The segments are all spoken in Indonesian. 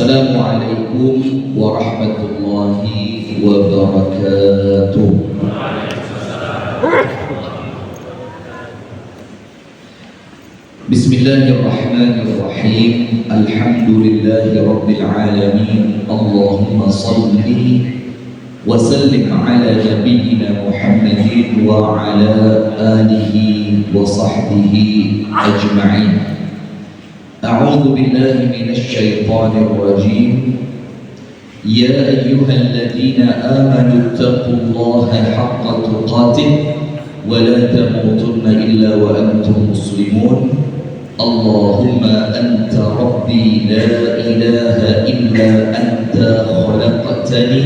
Assalamualaikum warahmatullahi wabarakatuh. Bismillahirrahmanirrahim. Alhamdulillahi rabbil alamin. Allahumma salli wa sallim ala nabiyyina Muhammadin wa ala alihi wa sahbihi ajma'in. أعوذ بالله من الشيطان الرجيم. يا أيها الذين آمنوا اتقوا الله حق تقاته ولا تموتن إلا وأنتم مسلمون. اللهم أنت ربي لا إله إلا أنت خلقتني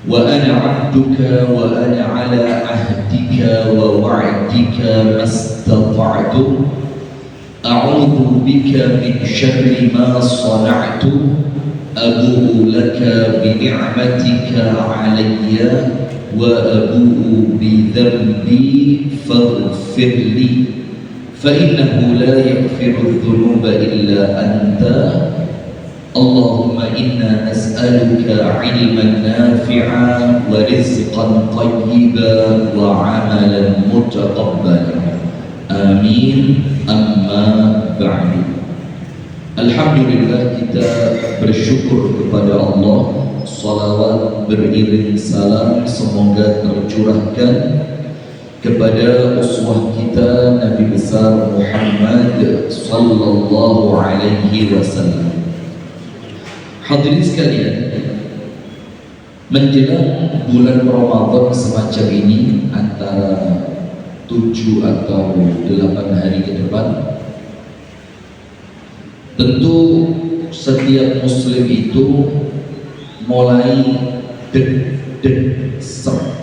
وأنا عبدك وأنا على عهدك ووعدك ما استطعت. أعوذ بك من شر ما صنعت. أبوء لك بنعمتك علي وأبوء بذنبي فاغفر لي فإنه لا يغفر الذنوب إلا أنت. اللهم إنا نسألك علما نافعا ورزقا طيبا وعملا متقبلا. Amin. Amma ba'du. Alhamdulillah, kita bersyukur kepada Allah. Salawat beriring salam semoga tercurahkan kepada uswah kita Nabi besar Muhammad sallallahu alaihi wasallam. Hadirin sekalian, menjelang bulan Ramadan semacam ini, antara 7 atau 8 hari ke depan, tentu setiap muslim itu mulai deg-deg-ser.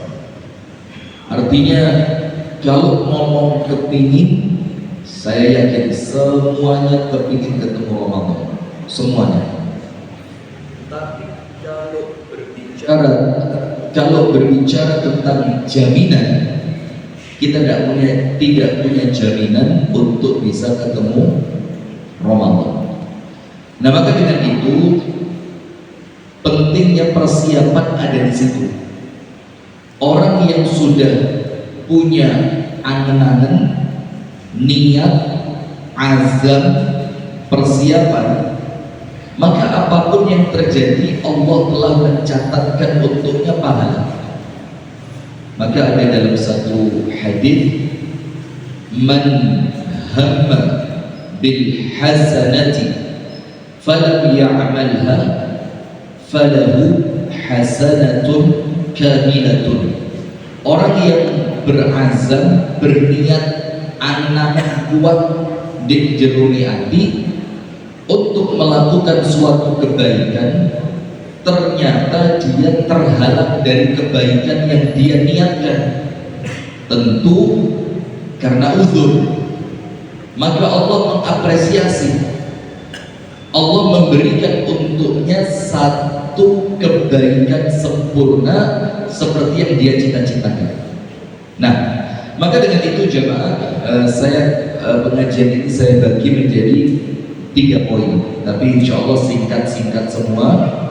Artinya kalau ngomong kepingin, saya yakin semuanya kepingin ketemu Ramadan, semuanya. Tapi kalau berbicara tentang jaminan, kita tidak punya jaminan untuk bisa ketemu Ramadan. Nah, maka dengan itu pentingnya persiapan ada di situ. Orang yang sudah punya angan-angan, niat, azam, persiapan, maka apapun yang terjadi Allah telah mencatatkan untuknya pahala. Maka ada dalam satu hadis, man hamma bil hasanati falam ya'malha falahu hasanatun kamilatun. Orang yang berazam, berniat, angan kuat di jeruni hati untuk melakukan suatu kebaikan, ternyata dia terhalang dari kebaikan yang dia niatkan, tentu karena uzur. Maka Allah mengapresiasi, Allah memberikan untuknya satu kebaikan sempurna seperti yang dia cita-citakan. Nah, maka dengan itu jemaah, saya pengajian ini saya bagi menjadi 3 poin, tapi insya Allah singkat-singkat semua,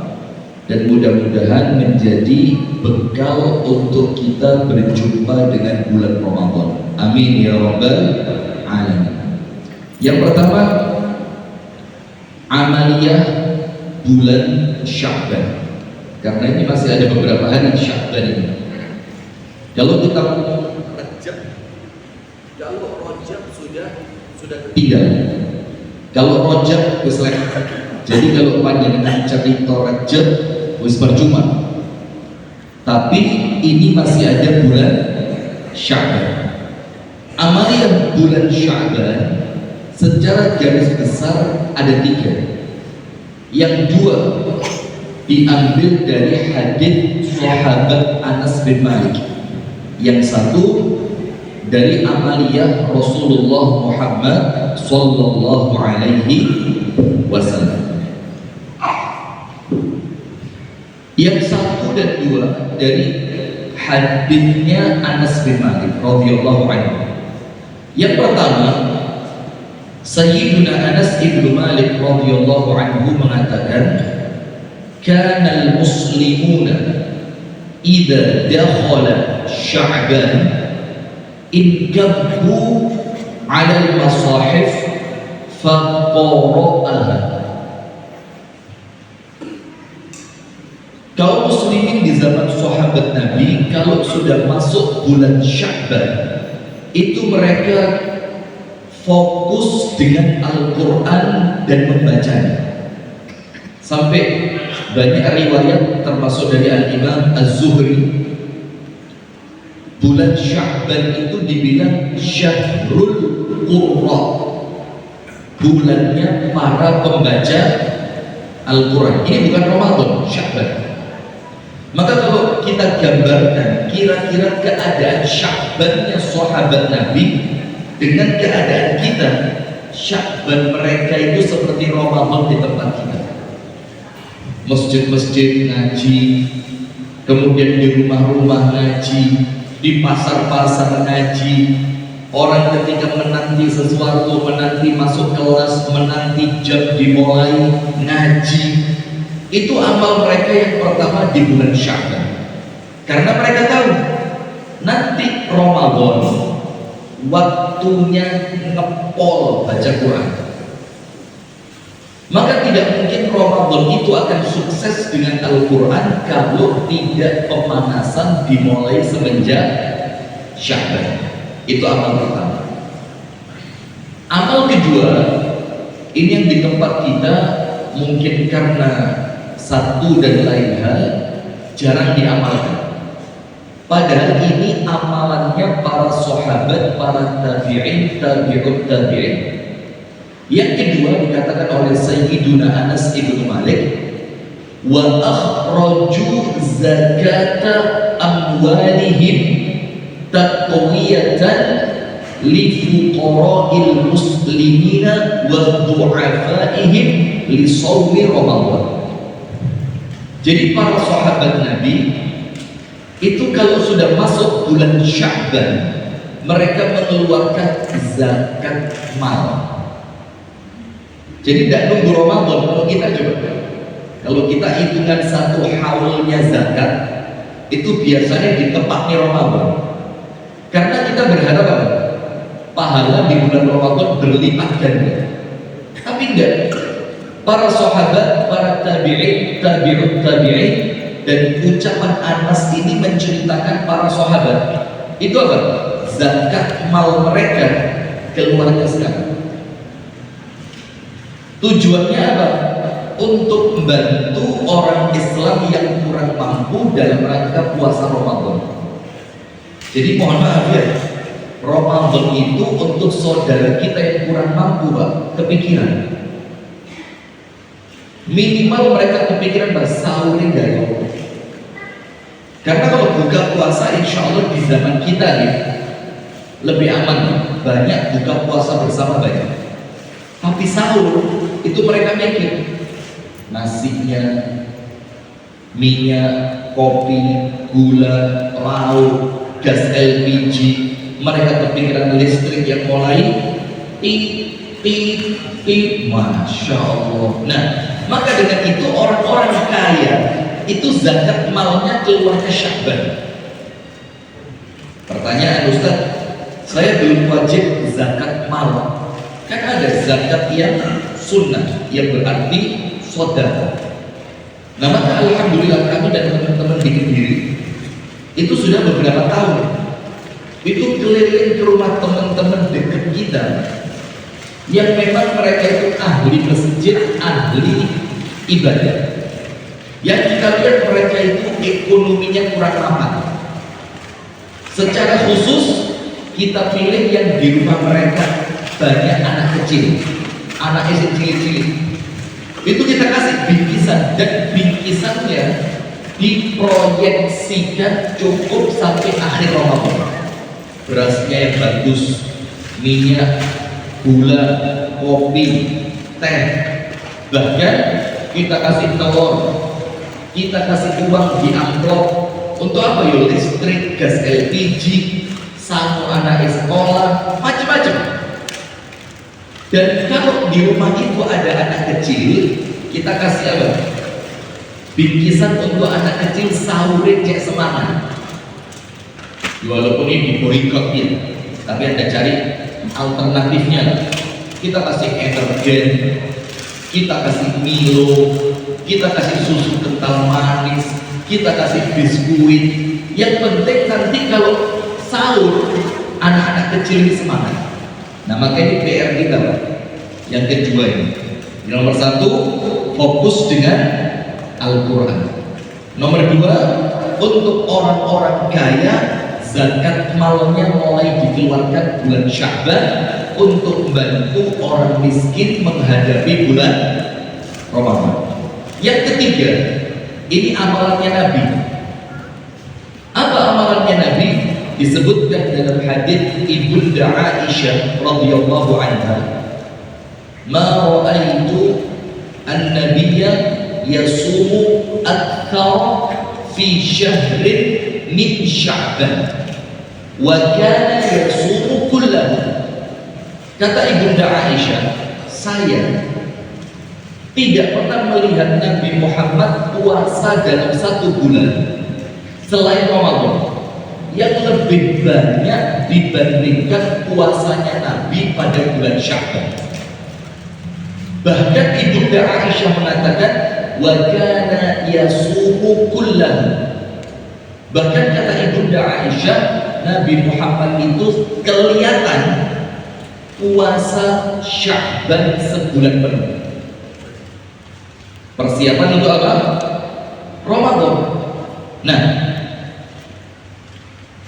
dan mudah-mudahan menjadi bekal untuk kita berjumpa dengan bulan Ramadan. Amin ya rabbal alamin. Yang pertama, amaliyah bulan Sya'ban. Karena ini masih ada beberapa hari Sya'ban ini. Kalau kita ngomong Rajab, kalau Rajab sudah ketiga. Kalau Rajab wis lewat. Jadi kalau panjenengan cerita Rajab wis percuma. Tapi ini masih ada bulan Sya'ban. Amaliyah bulan Sya'ban secara garis besar ada 3. Yang 2 diambil dari hadis sahabat Anas bin Malik. Yang 1 dari amaliyah Rasulullah Muhammad sallallahu alaihi wasallam. Yang 1 dan 2 dari hadisnya Anas bin Malik radhiyallahu anhu. Yang pertama, Sayyiduna Anas ibnu Malik radhiyallahu anhu mengatakan, Kana al-muslimuna idza dakhala Sya'ban inkabbu 'ala al-masahif faqara'aha. Kaum muslimin di zaman sahabat Nabi kalau sudah masuk bulan Sya'ban itu mereka fokus dengan Al-Quran dan membacanya. Sampai banyak riwayat termasuk dari Al-Imam Az-Zuhri, bulan Sya'ban itu dibilang Syahrul Qurra, bulannya para pembaca Al-Quran. Ini bukan Ramadan, Sya'ban. Maka kalau kita gambarkan kira-kira keadaan Sya'bannya sahabat Nabi dengan keadaan kita, Sya'ban mereka itu seperti Ramadan di tempat kita. Masjid-masjid ngaji, kemudian di rumah-rumah ngaji, di pasar-pasar ngaji. Orang ketika menanti sesuatu, menanti masuk kelas, menanti jam dimulai ngaji, itu amal mereka yang pertama di bulan Sya'ban. Karena mereka tahu nanti Ramadan waktunya ngepol baca Quran. Maka tidak mungkin Ramadan itu akan sukses dengan Al-Quran kalau tidak pemanasan dimulai semenjak Sya'ban. Itu amal pertama. Amal kedua, ini yang di tempat kita mungkin karena satu dan lain hal jarang diamalkan. Padahal ini amalannya para sahabat, para tabi'in, tabi'ut tabi'in. Yang kedua dikatakan oleh Sayyiduna Anas ibn Malik, wa akhraju zakata amwalihim taqwiyatan li fuqara'il muslimina wa du'afaihim li shaumi Ramadan. Jadi para sahabat Nabi itu kalau sudah masuk bulan Sya'ban mereka mengeluarkan zakat mal. Jadi tidak nunggu Ramadan. Kalau kita coba, kalau kita hitungan satu haulnya zakat itu biasanya di tepatnya Ramadan. Karena kita berharap apa? Pahala di bulan Ramadan berlipat ganda. Tapi enggak. Para sahabat, para tabi'in, tabi'ut tabi'in, dan ucapan Anas ini menceritakan para sahabat itu apa? Zakat mal mereka keluarnya sekarang. Tujuannya apa? Untuk membantu orang Islam yang kurang mampu dalam rangka puasa Ramadan. Jadi mohon maaf ya, Ramadan itu untuk saudara kita yang kurang mampu, Pak, kepikiran. Minimal mereka kepikiran sahurin dari Allah. Karena kalau buka puasa insya Allah di zaman kita nih lebih aman, banyak buka puasa bersama banyak. Tapi sahur itu mereka mikir nasinya, minyak, kopi, gula, lauk, gas LPG. Mereka kepikiran listrik yang mulai Masya Allah. Nah, maka dengan itu orang-orang kaya itu zakat malnya keluar ke Sya'ban. Pertanyaan Ustaz, saya belum wajib zakat mal. Kan ada zakat yang sunnah, yang berarti sedekah. Nah maka alhamdulillah kami dan teman-teman di Kediri itu sudah beberapa tahun itu keliling ke rumah teman-teman dekat kita yang memang mereka itu ahli masjid, ahli ibadah. Yang kita lihat mereka itu ekonominya kurang ramah. Secara khusus kita pilih yang di rumah mereka banyak anak kecil, anak cilik-cilik. Itu kita kasih bingkisan, dan bingkisannya diproyeksikan cukup sampai akhir Ramadan. Berasnya yang bagus, minyak, gula, kopi, teh, bahkan kita kasih telur, kita kasih uang di amplop untuk apa ya? Listrik, gas LPG, satu anak sekolah, macam-macam. Dan kalau di rumah itu ada anak kecil, kita kasih apa? Bingkisan untuk anak kecil sahur cek semangat. Walaupun ini diboikot ya, tapi Anda cari alternatifnya. Kita kasih energen, kita kasih Milo, kita kasih susu kental manis, kita kasih biskuit. Yang penting nanti kalau sahur anak-anak kecil ini semangat. Nah makanya PR kita Pak. Yang kedua ini, yang nomor satu fokus dengan Al-Quran. Nomor dua, untuk orang-orang kaya zakat malnya mulai dikeluarkan bulan Sya'ban untuk membantu orang miskin menghadapi bulan Ramadan. Yang ketiga, ini amalannya Nabi. Apa amalannya Nabi? Disebutkan dalam hadis Ibunda Aisyah radhiyallahu anha, "Ma ra'aitu an-nabiyya yasumu akthar fi syahrin min Sya'ban wa kana yasumu kullahu." Kata Ibunda Aisyah, saya tidak pernah melihat Nabi Muhammad puasa dalam satu bulan selain Ramadan yang lebih banyak dibandingkan puasanya Nabi pada bulan Sya'ban. Bahkan Ibunda Aisyah mengatakan wa kana yasumu kullahu. Bahkan kata Ibunda Aisyah, Nabi Muhammad itu kelihatan puasa Sya'ban sebulan penuh. Persiapan untuk apa? Ramadan. Nah,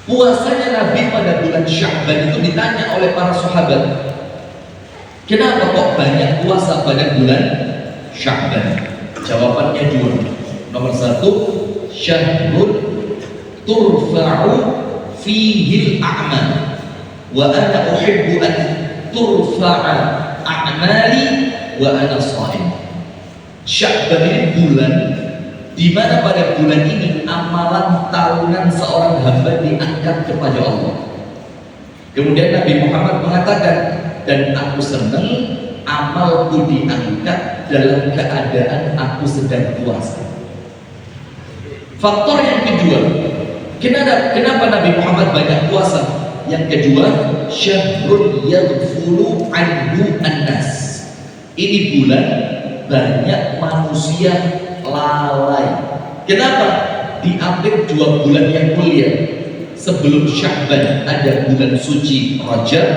puasanya Nabi pada bulan Sya'ban itu ditanya oleh para sahabat, kenapa kok banyak puasa pada bulan Sya'ban? Jawabannya dua. Nomor satu, syahrun turfa'u fihi al-a'mal wa ana uhibbu an turfa'a a'mali wa ana sha'im. Sya'ban ini bulan di mana pada bulan ini amalan tahunan seorang hamba diangkat kepada Allah. Kemudian Nabi Muhammad mengatakan, dan aku senang amalku diangkat dalam keadaan aku sedang puasa. Faktor yang kedua, kenapa Nabi Muhammad banyak puasa? Yang kedua, syahrun yaghfulu anhu an-nas. Ini bulan banyak manusia lalai. Kenapa? Diambil 2 bulan yang mulia. Sebelum Sya'ban ada bulan suci Rajab,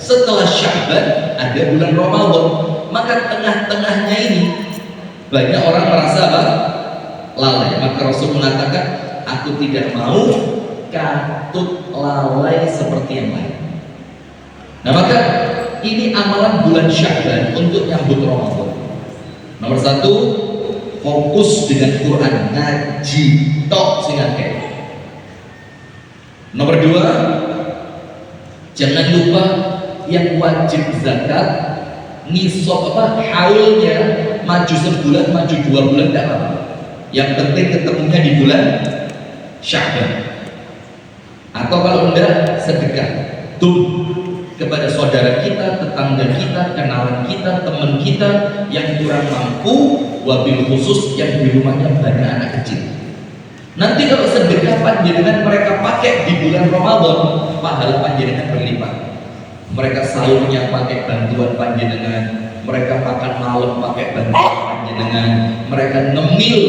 setelah Sya'ban ada bulan Ramadan. Maka tengah-tengahnya ini banyak orang merasa apa? Lalai. Maka Rasul mengatakan, aku tidak mau katut lalai seperti yang lain. Nah maka ini amalan bulan Sya'ban untuk nyambut Ramadan. Nomor satu, fokus dengan Quran, ngaji tok sing akeh. Nomor dua, jangan lupa yang wajib zakat nisab apa haulnya maju sebulan, maju 2 bulan tidak apa-apa. Yang penting ketemunya di bulan Sya'ban. Atau kalau enggak, sedekah tuh kepada saudara kita, tetangga kita, kenalan kita, teman kita yang kurang mampu, wabil khusus yang di rumahnya banyak anak kecil. Nanti kalau sedekah panjenengan mereka pakai di bulan Ramadan, pahala panjenengan berlipat. Mereka sahurnya pakai bantuan panjenengan, mereka makan malam pakai bantuan panjenengan, mereka ngemil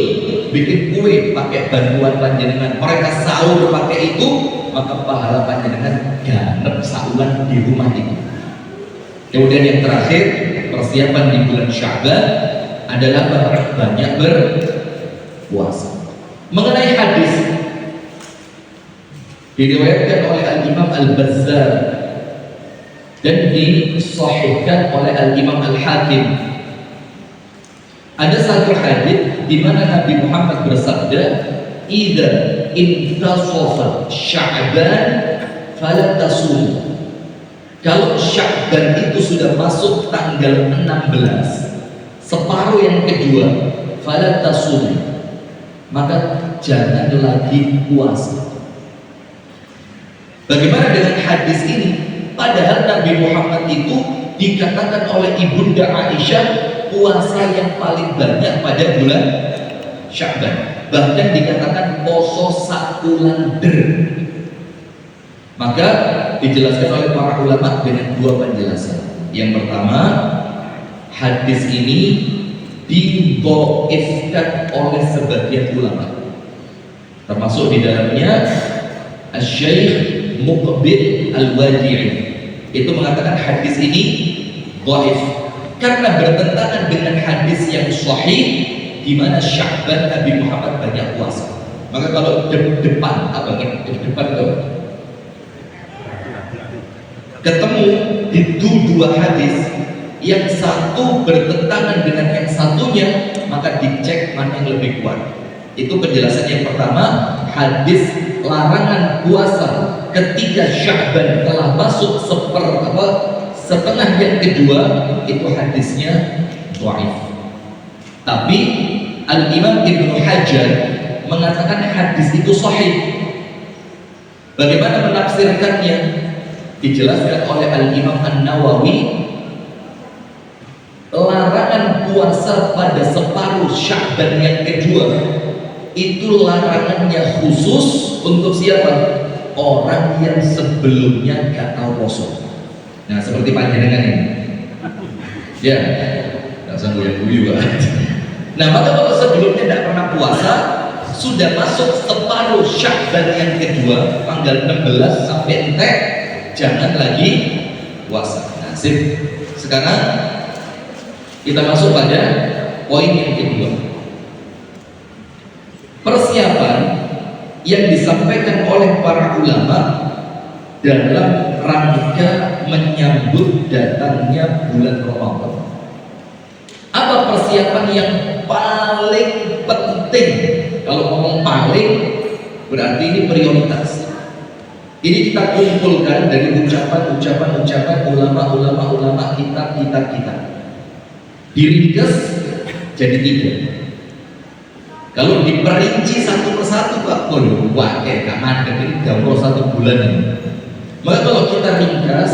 bikin kue pakai bantuan panjenengan, mereka sahur pakai itu, maka pahala panjenengan ganep sahuran di rumah itu. Kemudian yang terakhir, persiapan di bulan Sya'ban adalah banyak berpuasa. Mengenai hadis diriwayatkan oleh Al-Imam Al-Bazzar dan disahihkan oleh Al-Imam Al-Hakim. Ada satu hadis di mana Nabi Muhammad bersabda, "Idza intasafa Sya'ban fala tasum." Kalau Sya'ban itu sudah masuk tanggal 16, separuh yang kedua, fala tasum, maka jangan lagi puasa. Bagaimana dengan hadis ini? Padahal Nabi Muhammad itu dikatakan oleh Ibunda Aisyah puasa yang paling banyak pada bulan Sya'ban. Bahkan dikatakan poso sakulander. Maka dijelaskan oleh para ulama dengan dua penjelasan. Yang pertama, hadis ini didhaifkan oleh sebagian ulama, termasuk di dalamnya Asy-Syaikh Muqbil Al-Wadi'i. Itu mengatakan hadis ini dhaif karena bertentangan dengan hadis yang sahih di mana Sya'ban Nabi Muhammad banyak puasa. Maka kalau depan itu ketemu itu dua hadis, yang satu bertentangan dengan yang satunya, maka dicek mana yang lebih kuat. Itu penjelasan yang pertama. Hadis larangan puasa ketika Sya'ban telah masuk setengah yang kedua, itu hadisnya dhaif. Tapi Al-Imam Ibnu Hajar mengatakan hadis itu sahih. Bagaimana menafsirkannya? Dijelaskan oleh Al-Imam An-Nawawi, larangan puasa pada separuh Sya'ban yang kedua itu larangannya khusus untuk siapa? Orang yang sebelumnya gak tahu poso. Nah, seperti panjenengan ini. Ya, gak sanggup yang guyu kan. Nah, maka kalau sebelumnya tidak pernah puasa, sudah masuk separuh Sya'ban yang kedua, tanggal 16 sampai entek, jangan lagi puasa. Nah, sip. Sekarang kita masuk pada poin yang kedua. Persiapan yang disampaikan oleh para ulama dalam rangka menyambut datangnya bulan Ramadan. Apa persiapan yang paling penting? Kalau ngomong paling, berarti ini prioritas. Ini kita kumpulkan dari ucapan ulama kita. Diringkas jadi 3. Kalau diperinci satu persatu, Pak Pun, wah gak mandek, ini gampang 1 bulan ini. Maka kalau kita ringkas,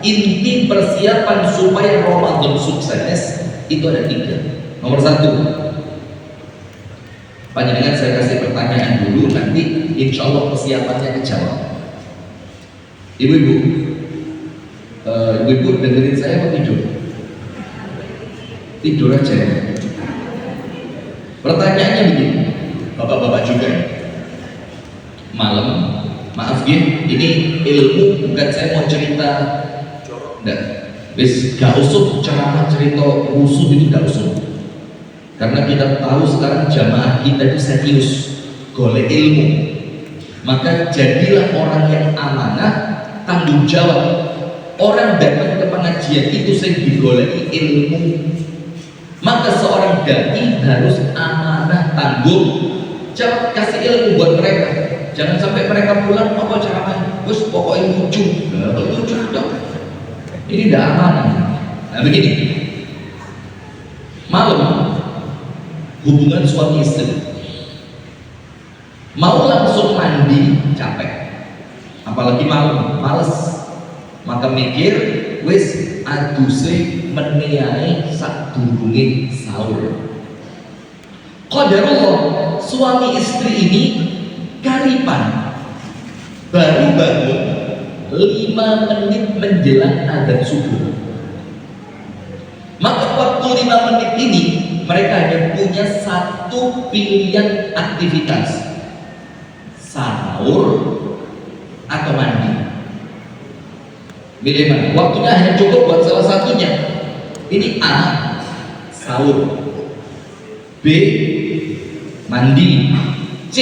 inti persiapan supaya Ramadan sukses itu ada 3. Nomor 1, panjenengan saya kasih pertanyaan dulu, nanti insya Allah persiapannya kejawab. Ibu-ibu dengerin saya apa tidur? Tidur aja ya. Pertanyaannya begini, bapak-bapak juga malam, maaf ini ilmu, bukan saya mau cerita enggak, gak usah ceramah cerita rusuh, itu gak usah. Karena kita tahu sekarang jamaah kita itu serius golek ilmu. Maka jadilah orang yang amanah, tanggung jawab. Orang datang ke pengajian itu sing digoleki ilmu. Maka seorang dai harus amanah, tanggung jawab, kasih ilmu buat mereka. Jangan sampai mereka pulang apa ceramah, bos pokoknya lucu dong. Ini tidak amanah. Nah begini, malam hubungan suami istri, mau langsung mandi capek, apalagi malam males, maka mikir wis aduse meniyai sadurunge sahur. Qadarullah, suami istri ini karipan baru bangun 5 menit menjelang adzan subuh. Maka waktu 5 menit ini mereka hanya punya satu pilihan aktivitas, sahur atau mandi. Pilih mana? Waktunya hanya cukup buat salah satunya. Ini A, sahur, B, mandi, C,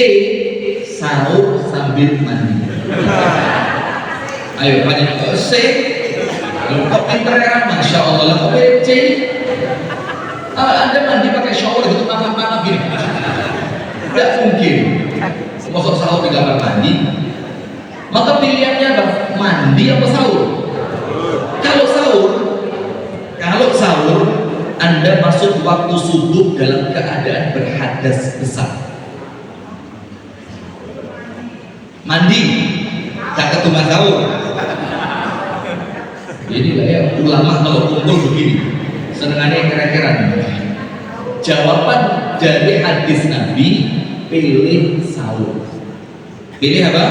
sahur sambil mandi. Ayo banyak C, kok pinter ya, masya Allah. Kok C, Anda mandi pakai shower gitu, mangap-mangap gini, tidak mungkin. Masuk sahur di kamar mandi. Maka pilihannya apa? Mandi apa sahur? Kalau sahur, Anda masuk waktu subuh dalam keadaan berhadas besar. Mandi, tak ketumah sahur. Inilah ya ulama kalau kumpul begini, senengannya kira-kira. jawaban dari hadis Nabi, pilih sahur. Pilih apa?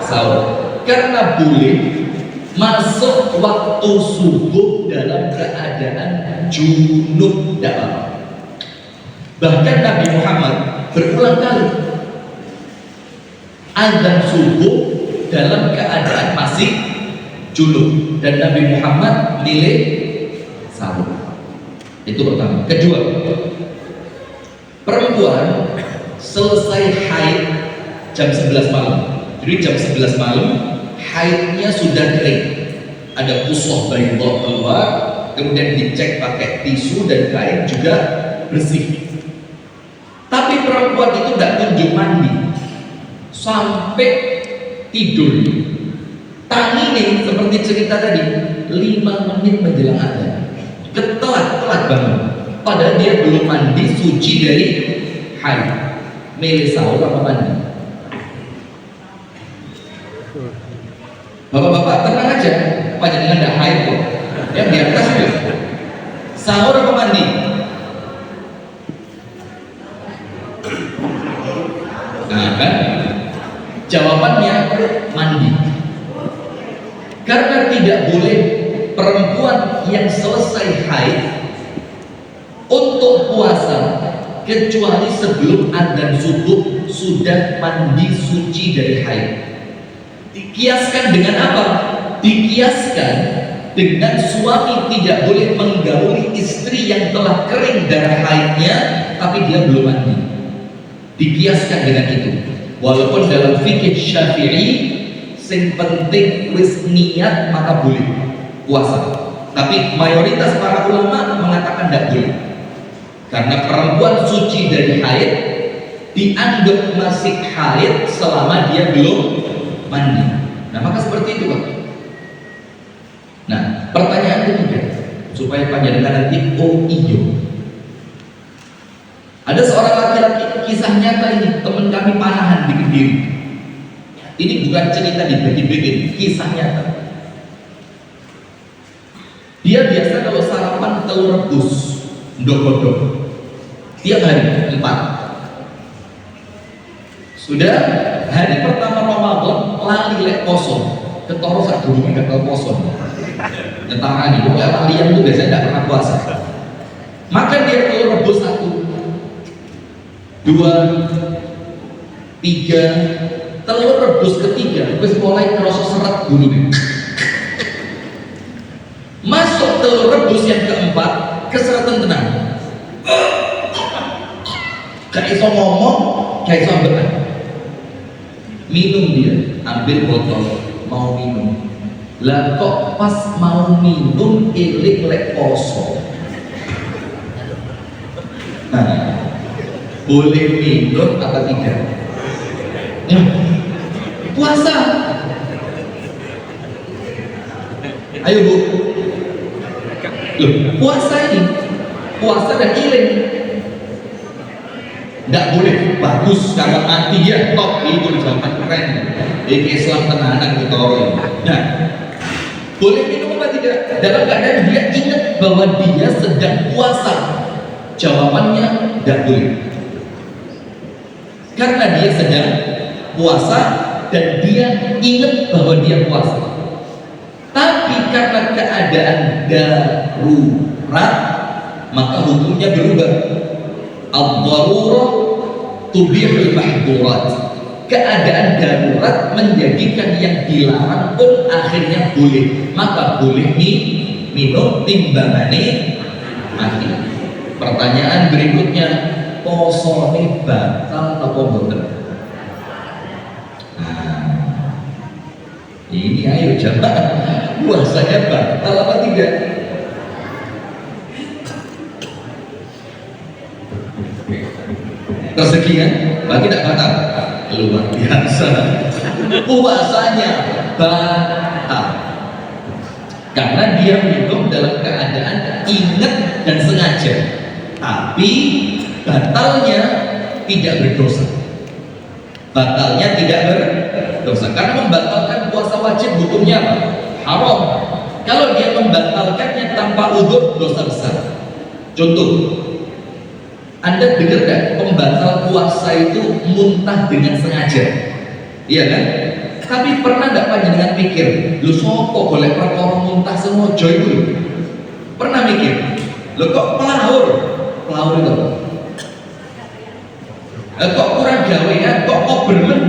Sahur. Karena boleh masuk waktu subuh dalam keadaan junub, tidak apa-apa. Bahkan Nabi Muhammad berulang kali azan subuh dalam keadaan masih junub, dan Nabi Muhammad milih sahur. Itu pertama. Kedua, perempuan selesai haid jam 11 malam. Jadi jam 11 malam haidnya sudah kering, ada kusah baydah keluar, kemudian dicek pakai tisu dan kain juga bersih. Tapi perempuan itu tidak kunjung mandi sampai tidur. Tangi nih seperti cerita tadi, 5 menit menjelang azan telat bangun, padahal dia belum mandi suci dari haid. Milih sahur apa mandi? Bapak-bapak tenang aja, panjenengan tidak haid kok, yang di atas itu. Sahur apa mandi? Nah kan, jawabannya mandi. Karena tidak boleh perempuan yang selesai haid untuk puasa kecuali sebelum adzan subuh sudah mandi suci dari haid. Dikiaskan dengan apa? Dikiaskan dengan suami tidak boleh menggauli istri yang telah kering darah haidnya tapi dia belum mandi. Dikiaskan dengan itu. Walaupun dalam fikih Syafi'i sing penting wis niat maka boleh puasa, tapi mayoritas para ulama mengatakan tidak boleh, karena perempuan suci dari haid dianggap masih haid selama dia belum mandi. Nah maka seperti itu Pak. Nah pertanyaan ketiga supaya panjenengan nanti oh iyo, ada seorang laki-laki, kisah nyata ini, teman kami panahan di Kediri. Ini bukan cerita dibikin, kisah nyata. Dia biasa kalau sarapan telur rebus ndok-ndok tiap hari 4. Sudah hari pertama Ramadan lali lek poso, ketoro sak durunge gagal poso. Nyetarani pokoknya lalian itu biasanya tidak pernah puasa. Maka dia telur rebus 1, 2, 3, telur rebus ketiga wis mulai kerasa seret gulune. Masuk telur rebus yang keempat, keseretan tenang. Gak iso ngomong, gak iso ambekan. Minum dia, ambil botol, mau minum. Lah kok pas mau minum eling lek poso. Nah, boleh minum apa tidak? Puasa. Ayo Bu. Loh, puasa ini, puasa dan iling. Tidak boleh, bagus, kalau mati ya top, itu zaman keren. Ini Islam tenanan gitu. Nah, boleh minum apa tidak? Dalam keadaan dia ingat bahwa dia sedang puasa. Jawabannya tidak boleh. Karena dia sedang puasa dan dia ingat bahwa dia puasa. Tapi karena keadaan darurat maka hukumnya berubah. Ad-darurah tubihul mahdurat. Keadaan darurat menjadikan yang dilarang pun akhirnya boleh. Maka boleh minum timbangane mati. Pertanyaan berikutnya, posone batal apa boten? Ini ayo jamaah, puasanya batal apa tidak? Kesekian, bagi tidak batal? Luar biasa. Puasanya batal karena dia minum dalam keadaan ingat dan sengaja, tapi batalnya tidak berdosa. Batalnya tidak berdosa karena membatalkan puasa wajib hukumnya apa? Haram. Kalau dia membatalkannya tanpa udzur, dosa besar. Contoh, Anda dengar gak pembatal puasa itu muntah dengan sengaja? Iya kan? Tapi pernah gak panjenengan pikir, lu sopo boleh perkara muntah semua joy itu? Pernah mikir? Lu kok pelahur? Pelahur itu apa? Kok kurang gawean? Kok bermen?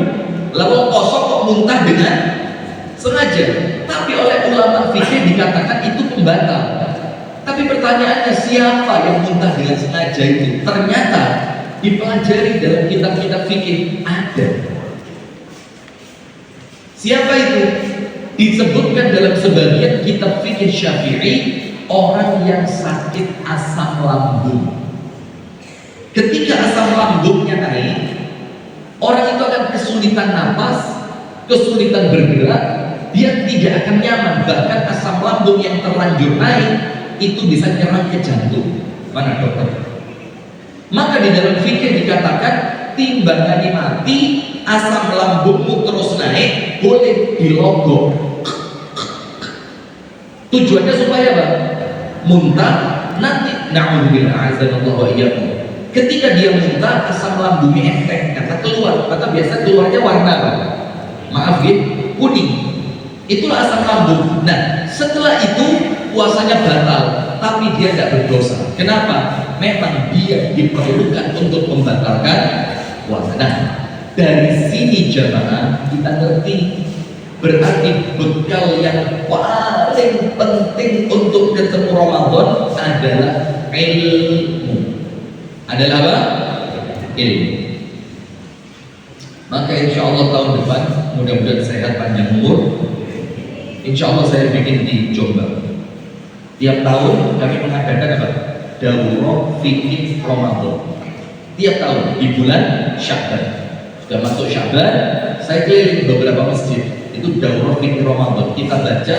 Lalu kosong kok muntah dengan sengaja? Tapi oleh ulama fikih dikatakan itu pembatal. Tapi pertanyaannya, siapa yang muntah dengan sengaja itu? Ternyata dipelajari dalam kitab-kitab fikih ada. Siapa itu? Disebutkan dalam sebagian kitab fikih Syafi'i, orang yang sakit asam lambung. Ketika asam lambungnya naik, orang itu akan kesulitan napas, kesulitan bergerak, dia tidak akan nyaman. Bahkan asam lambung yang terlanjur naik itu bisa nyerang ke jantung. Mana dokter? Maka di dalam fikih dikatakan, timbangane mati, asam lambungmu terus naik, boleh dilogok. Tujuannya supaya apa? Muntah nanti, na'udzubillah azanallahu wa iyyakum. Ketika dia muntah, asam lambungnya enteng, kata keluar. Maka biasa keluarnya warna apa? Maaf ya, kuning. Itulah asam lambung. Nah, setelah itu puasanya batal, tapi dia tidak berdosa. Kenapa? Memang dia diperlukan untuk membatalkan puasa. Nah, dari sini jamaah kita ngerti, berarti bekal yang paling penting untuk ketemu Ramadan adalah ilmu. Adalah apa? Ilmu. Maka insya Allah tahun depan, mudah-mudahan sehat panjang umur, insya Allah saya bikin di Jombang. Tiap tahun kami mengadakan apa? Daurah fikih Ramadan. Tiap tahun di bulan Sya'ban. Sudah masuk Sya'ban, saya keliling beberapa masjid. Itu daurah fikih Ramadan. Kita baca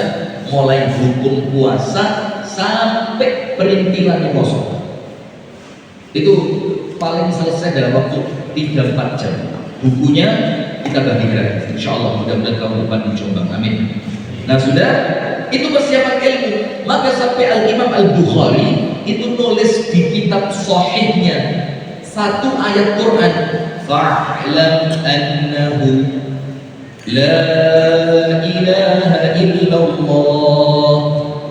mulai hukum puasa sampai perintilan kosong. Itu paling selesai dalam waktu 3-4 jam. Bukunya kita bagi gratis. Insya Allah mudah-mudahan tahun depan di Jombang. Amin. Nah sudah, itu persiapan ilmu. Maka sampai Al-Imam Al-Bukhari itu nulis di kitab sahihnya satu ayat Quran, fa'lam annahu la ilaha illallah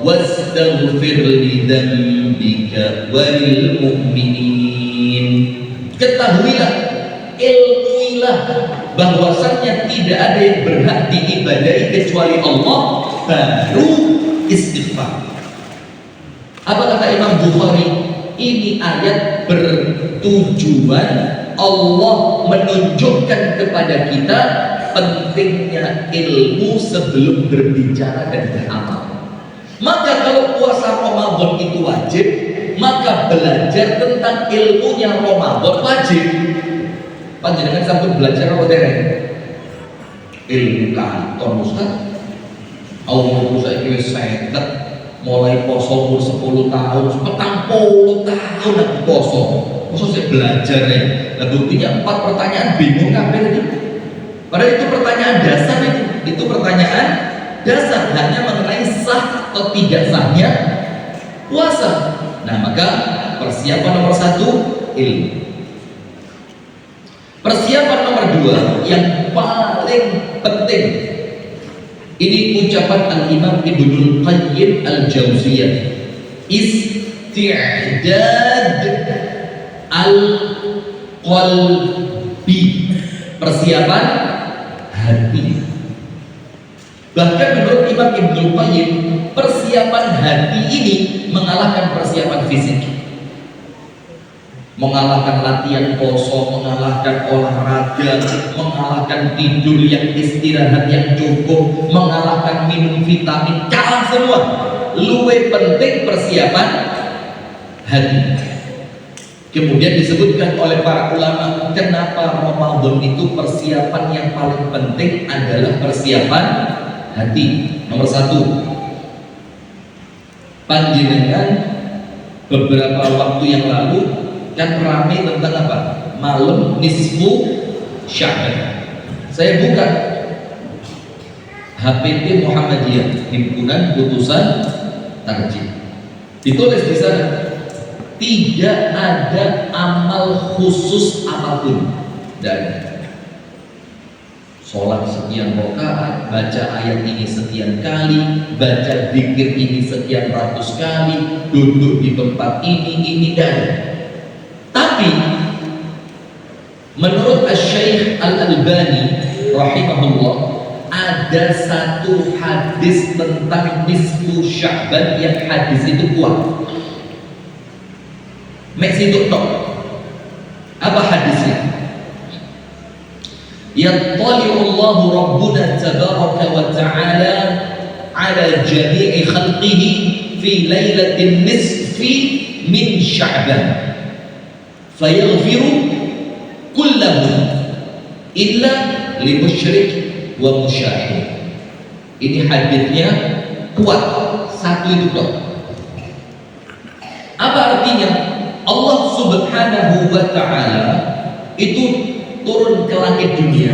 wastaghfir li dzambika walil mu'minin. Ketahuilah, ilmuilah bahwasannya tidak ada yang berhak diibadahi kecuali Allah, baru istighfar. Apa kata Imam Bukhari? Ini ayat bertujuan Allah menunjukkan kepada kita pentingnya ilmu sebelum berbicara dan beramal. Maka kalau puasa Ramadan itu wajib, maka belajar tentang ilmunya Ramadan wajib. Panjenengan sampai belajar apa dereng? Ilmu kantor Ustaz. Allah saya kira seket mulai poso umur 10 tahun, 40 tahun aku poso. Poso saya belajar ya. Nah buktinya 4 pertanyaan bingung kabeh itu. Padahal itu pertanyaan dasar itu. Itu pertanyaan dasar hanya mengenai sah atau tidak sahnya puasa. Nah maka persiapan nomor 1 ilmu. Persiapan nomor 2 yang paling penting, ini ucapan Al-Imam Ibnul Qayyim Al-Jauziyah, isti'dad al-qalbi, persiapan hati. Bahkan menurut Imam Ibnul Qayyim, persiapan hati ini mengalahkan persiapan fisik, mengalahkan latihan poso, mengalahkan olahraga, mengalahkan tidur yang istirahat yang cukup, mengalahkan minum vitamin, kalah semua. Luwe penting persiapan hati. Kemudian disebutkan oleh para ulama, kenapa Ramadan itu persiapan yang paling penting adalah persiapan hati. Nomor 1, panjenengan beberapa waktu yang lalu kan ramai tentang apa? Malam nisfu Sya'ban. Saya buka HPT Muhammadiyah, Himpunan Putusan Tarjih. Ditulis di sana, tidak ada amal khusus apapun. Dan sholat sekian rakaat, baca ayat ini sekian kali, baca zikir ini sekian ratus kali, duduk di tempat ini tidak ada. Tapi menurut Asy-Syaikh Al-Albani rahimahullah, ada satu hadis tentang nisfu Sya'ban yang hadis itu kuat. Mek situ tok. Apa hadisnya? Yattali'u Allahu Rabbuna tabaraka wa ta'ala ala jami'i khalqihi fi lailatin nisfi min Sya'ban fayaghfiru kullahu illa li musyrik wa musyahid. Ini hadisnya kuat, satu itu tok. Apa artinya? Allah Subhanahu wa ta'ala itu turun ke langit dunia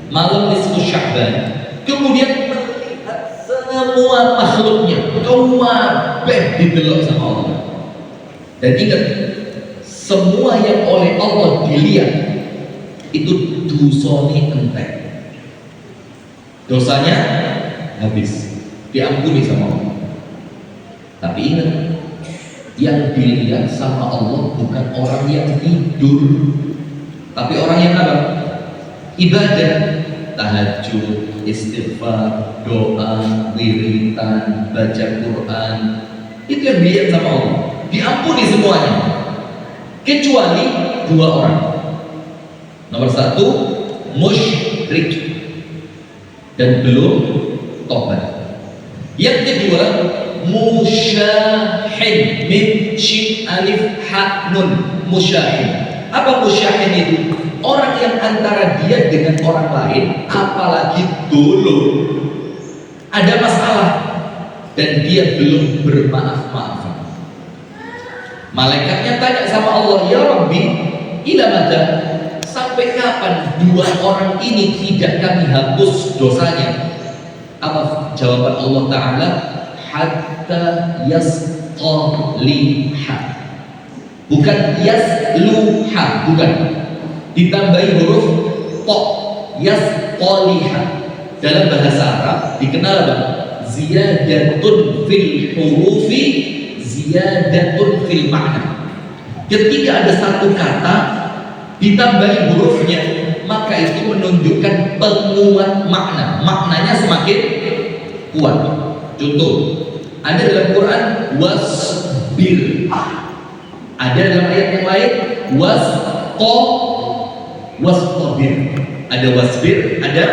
malam nisfu Sya'ban, kemudian melihat semua makhluknya, kabeh didelok sama Allah. Dan ingat, semua yang oleh Allah dilihat itu dosane entek, dosanya habis, diampuni sama Allah. Tapi ingat, yang dilihat sama Allah bukan orang yang tidur, tapi orang yang apa? Ibadah, tahajud, istighfar, doa, wiritan, baca Quran. Itu yang dilihat sama Allah, diampuni semuanya, kecuali dua orang. Nomor satu, musyrik dan belum tobat. Yang kedua, musyahid, min shin alif ha nun, musyahid. Apa musyahid itu? Orang yang antara dia dengan orang lain, apalagi dulu ada masalah dan dia belum bermaaf-maafan. Malaikatnya tanya sama Allah, ya Rabbi, ila mata, sampai kapan dua orang ini tidak kami hapus dosanya? Apa jawaban Allah Ta'ala? Hatta yasqaliha, bukan yasluha, bukan, ditambahi huruf to, yasqaliha. Dalam bahasa Arab dikenal apa? Ziyadatun fil hurufi, ziyadatun fil makna. Ketika ada satu kata ditambahi hurufnya, maka itu menunjukkan penguat makna, maknanya semakin kuat. Contoh, ada dalam Quran wasbir, ada dalam ayat yang lain wastabir, ada wasbir, ada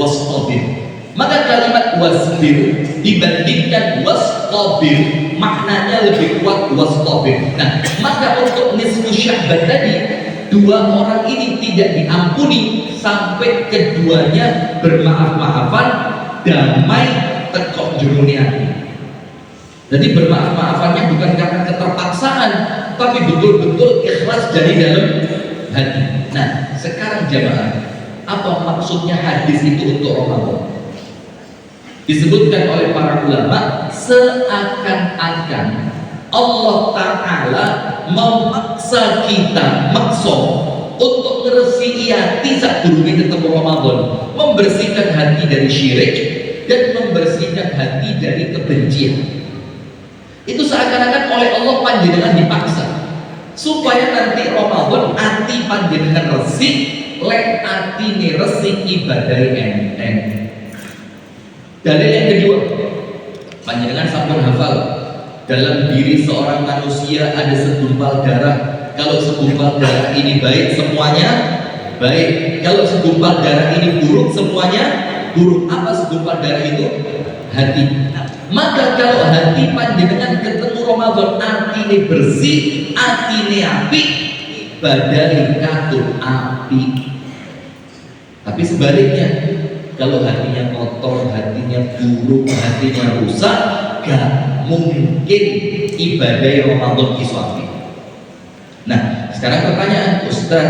wastabir. Maka kalimat wasbir dibandingkan wastabir, maknanya lebih kuat wastabir. Nah, maka untuk nisfu Sya'ban tadi, dua orang ini tidak diampuni sampai keduanya bermaaf-maafan, damai tekok jurunian. Jadi bermaaf-maafannya bukan karena keterpaksaan, tapi betul-betul ikhlas dari dalam hati. Nah, sekarang jamaah, apa maksudnya hadis itu untuk Ramadan? Disebutkan oleh para ulama, seakan-akan Allah Ta'ala memaksa kita, maksa untuk ngeresi hati saat durunge ketemu Ramadan, membersihkan hati dari syirik dan membersihkan hati dari kebencian. Itu seakan-akan oleh Allah panjenengan dipaksa supaya nanti Ramadan hati panjenengan resik, lek atine resik ibadah enteng. Dalil yang kedua, panjenengan sampun hafal, dalam diri seorang manusia ada segumpal darah. Kalau segumpal darah ini baik, semuanya baik. Kalau segumpal darah ini buruk, semuanya buruk. Apa segumpal darah itu? Hati. Maka kalau hati panjenengan ketemu Ramadan, hati ini bersih, hati ini api, badai katut api. Tapi sebaliknya, kalau hatinya kotor, hatinya buruk, hatinya rusak, gak mungkin ibadah Ramadan iso api. Nah, sekarang pertanyaan, Ustaz,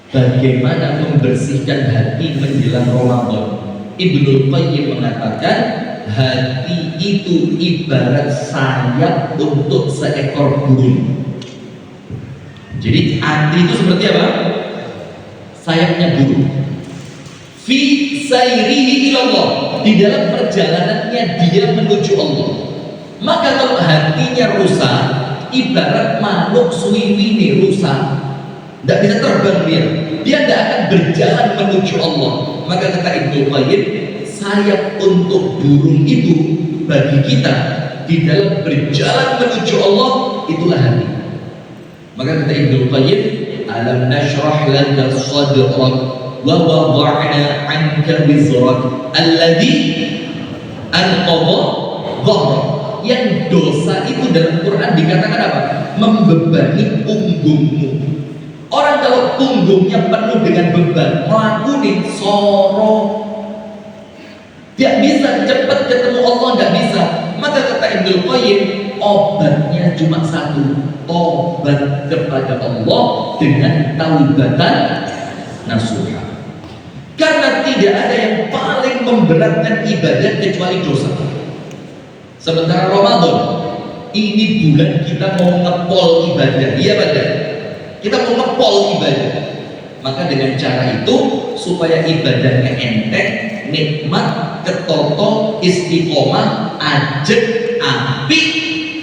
bagaimana membersihkan hati menjelang Ramadan? Ibnul Qayyim mengatakan, hati itu ibarat sayap untuk seekor burung. Jadi hati itu seperti apa? Sayapnya burung. Fi sayrihi ilallah, di dalam perjalanannya dia menuju Allah. Maka kalau hatinya rusak, ibarat makhluk suwiwine rusak, tidak bisa terbang dia tidak akan berjalan menuju Allah. Maka kata Ibnu Qayyim, sayap untuk burung itu bagi kita di dalam berjalan menuju Allah itulah hati. Maka kata Ibnu Qayyim, alam nashrah laka sadrak wa wada'na 'anka wizrak alladhi anqadha dhahrak. Yang dosa itu dalam Quran dikatakan apa? Membebani punggungmu. Orang kalau punggungnya penuh dengan beban, melakukan soro, tidak bisa cepat ketemu Allah, tidak bisa. Maka kata Ibnu Qayyim, obatnya cuma satu, tobat kepada Allah dengan taubatan nasuha. Karena tidak ada yang paling memberatkan ibadah kecuali dosa. Sementara Ramadan ini bulan kita mau ngepol ibadah, iya pada kita mau ngepol ibadah. Maka dengan cara itu supaya ibadahnya enteng, nikmat, ketoto, istiqomah, ajek, api,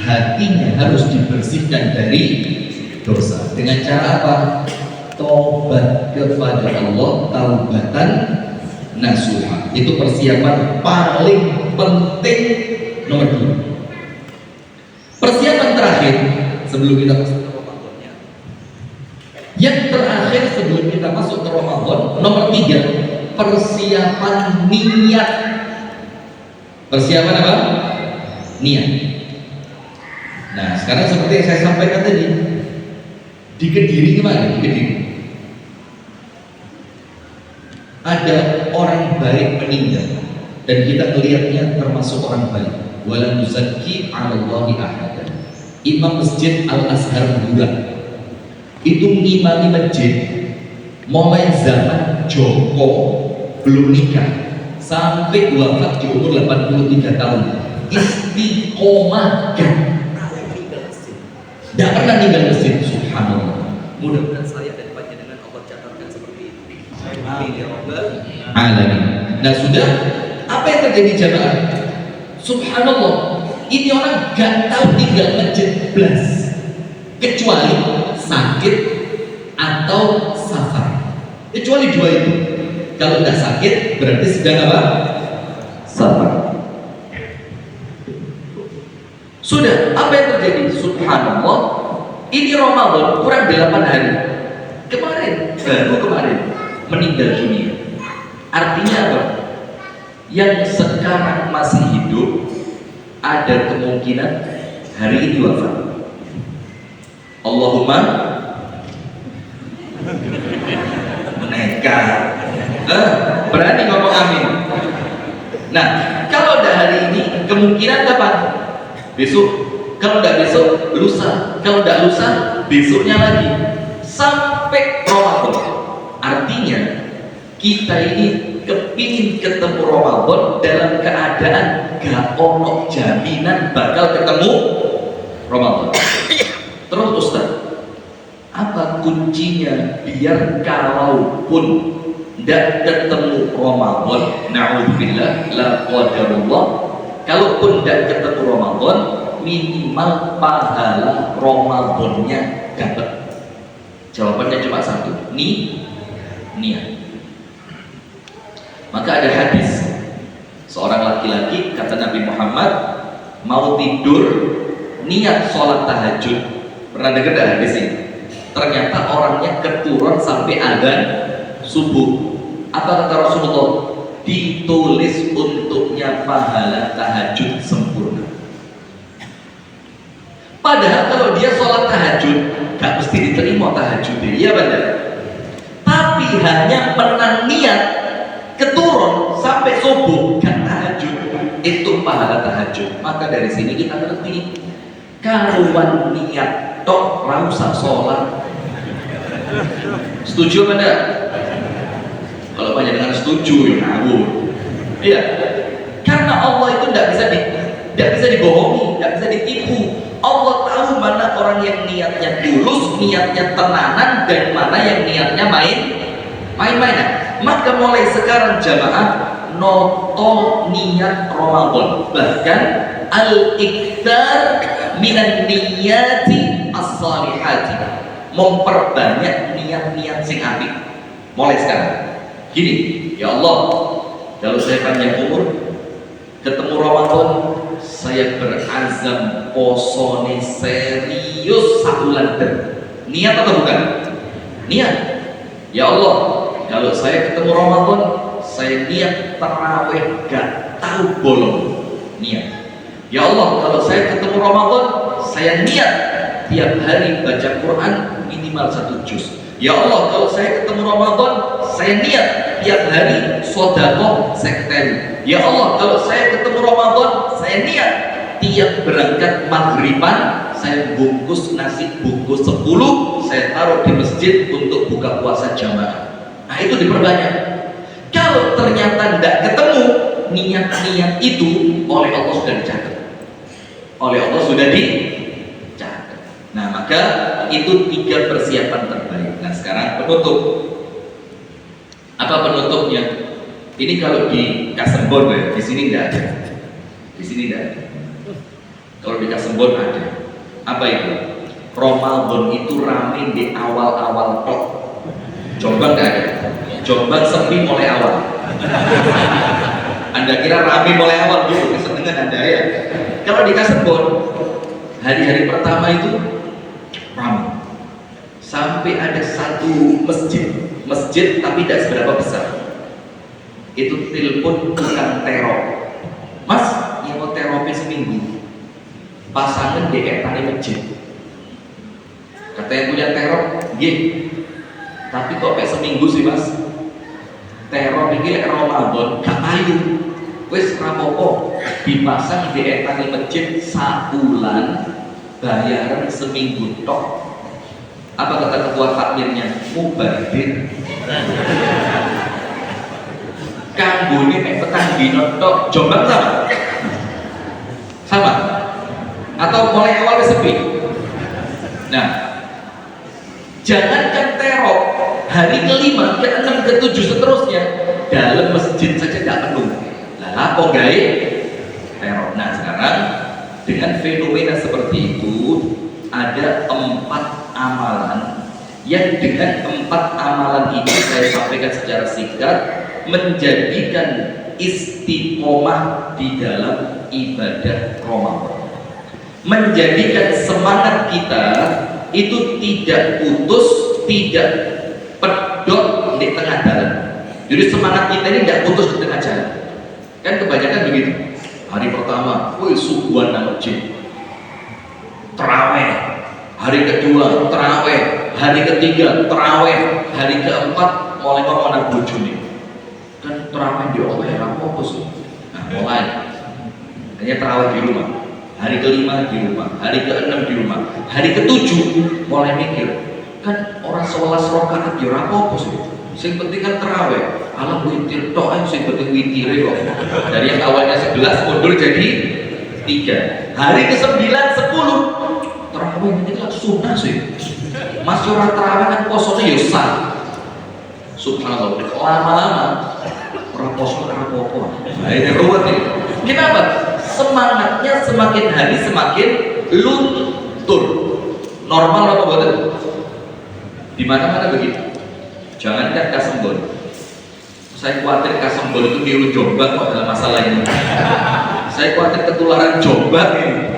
hatinya harus dibersihkan dari dosa. Dengan cara apa? Tobat kepada Allah, taubatan nasuha. Itu persiapan paling penting nomor 2. Persiapan terakhir sebelum kita masuk ke Ramadannya. Yang terakhir sebelum kita masuk ke Ramadan, nomor 3, persiapan niat. Persiapan apa? Niat. Nah, sekarang seperti yang saya sampaikan tadi, di Kediri kemarin, di Kediri ada orang baik meninggal dan kita melihatnya termasuk orang baik. Wala nuzakki 'alallahi ahada. Imam Masjid Al-Azhar Burak itu ngimami masjid mulai zaman Joko belum nikah sampai wafat di umur 83 tahun. Istiqomah dan tidak pernah tinggal masjid. Subhanallah. Mudah-mudahan saya dan panjenengan Allah catatkan seperti itu. Amin ya rabbal alamin. Nah, sudah apa yang terjadi jamaah? Subhanallah, ini orang gak tahu tinggal masjid blas kecuali sakit atau safar. Kecuali dua itu. Kalau tidak sakit berarti sedang apa? Safar. Sudah, apa yang terjadi? Subhanallah, ini Ramadan kurang 8 hari. Baru kemarin meninggal dunia. Artinya apa? Yang sekarang masih hidup ada kemungkinan hari ini wafat. Allahumma nekat. Berani ngomong amin. Nah, kalau udah hari ini kemungkinan kapan? Besok. Kalau udah besok, lusa. Kalau udah lusa, besoknya lagi. Sampai Ramadan. Artinya kita ini kepingin ketemu Ramadan dalam keadaan gak ono jaminan bakal ketemu Ramadan. Terus Ustaz, apa kuncinya biar kalaupun tidak ketemu Ramadan, na'udzubillah, la qadarullah, kalaupun tidak ketemu Ramadan, minimal pahala Ramadannya dapat? Jawabannya cuma satu, niat. Maka ada hadis seorang laki-laki, kata Nabi Muhammad, mau tidur niat sholat tahajud. Pernah dengar dah hadis ini? Ternyata orangnya keturun sampai azan subuh. Apa kata Rasulullah? Ditulis untuknya pahala tahajud sempurna. Padahal kalau dia sholat tahajud gak mesti diterima tahajudnya, iya benar. Tapi hanya menang niat keturun sampai subuh gak tahajud, itu pahala tahajud. Maka dari sini kita ngerti, karuan niat tok ra usah sholat. Setuju apa enggak? Kalau banyak dengan setuju ya ngawur. Iya. Karena Karena Allah itu tidak bisa dibohongi, tidak bisa ditipu. Allah tahu mana orang yang niatnya tulus, niatnya tenanan, dan mana yang niatnya main-mainan. Maka mulai sekarang jamaah, noto niat Ramadan, bahkan al-iktar minan niyati as-salihati, memperbanyak niat-niat sing apik mulai sekarang. Gini, ya Allah, kalau saya panjang umur ketemu Ramadan, saya berazam posone serius sabulan. Niat atau bukan? Niat. Ya Allah, kalau saya ketemu Ramadan, saya niat tarawih gak tahu bolong. Niat. Ya Allah, kalau saya ketemu Ramadan, saya niat tiap hari baca Quran minimal 1 juz. Ya Allah, kalau saya ketemu Ramadan, saya niat tiap hari sedekah sekten. Ya Allah, kalau saya ketemu Ramadan, saya niat tiap berangkat maghriban saya bungkus nasi bungkus 10, saya taruh di masjid untuk buka puasa jamaah. Nah, itu diperbanyak. Kalau ternyata tidak ketemu niat-niat itu, oleh Allah sudah dicatat. Oleh Allah sudah dicatat. Nah, maka itu 3 persiapan terbaik. Nah, sekarang penutup. Apa penutupnya? Ini kalau di Kasembon ya, di sini tidak ada. Di sini tidak ada. Kalau di Kasembon ada. Apa itu? Ramadan itu rame di awal-awal tok. Jombang nggak ada. Jombang sepi mulai awal. Anda kira rame mulai awal dulu, kesenangan Anda ya. Kalau di Kasembon, hari-hari pertama itu ramai. Sampai ada satu masjid tapi tidak seberapa besar. Itu telepon tukang teror. Mas, yang mau terornya seminggu, pasangan DE tani masjid. Kata yang punya teror, iya. Tapi kok kayak seminggu sih mas? Teror ini lek Ramadan gak ayu. Wis rapopo dipasang DE tani masjid sabulan, bayaran seminggu tok. Apa kata ketua takmirnya? Mubadir. Kanggone mek petang dino tok. Jombang sama? Sama? Atau mulai awal sepi? Nah, jangankan teror, hari ke-5, ke-6, ke-7 seterusnya dalam masjid saja tidak penuh. Lah, kok gawe teror? Nah, sekarang dengan fenomena seperti itu ada 4 amalan yang dengan 4 amalan ini saya sampaikan secara singkat menjadikan istiqomah di dalam ibadah Ramadan, menjadikan semangat kita itu tidak putus, tidak pedot di tengah jalan. Jadi semangat kita ini tidak putus di tengah jalan. Kan kebanyakan begitu. Hari pertama, wih subuhan nang masjid, terawih. Hari kedua terawih, hari ketiga terawih, hari keempat mulai ngomong anak bojone. Kan terawih di Allah ya apa sih? Nah, mulai. Hanya terawih di rumah. Hari ke-5 di rumah, hari ke-6 di rumah, hari ke-7 mulai mikir. Kan orang 11 rakaat ya ora apa sih? Sing penting kan terawih. Alam witir tok ae sing penting witire kok. Dari yang awalnya 11 mundur jadi 3. Hari ke-9, 10 terawih ini kan sunnah sih. Mas ora terawih kan posone ya sah. Subhanallah, lama-lama ora poso ora apa-apa. Nah, ini ruwet nih. Kenapa? Semangatnya semakin hari semakin luntur. Normal apa betul? Di mana-mana begitu. Jangankan Kasembon. Saya khawatir Kasembon itu niru Jombang kok dalam masalah ini. Saya khawatir ketularan Jombang ini.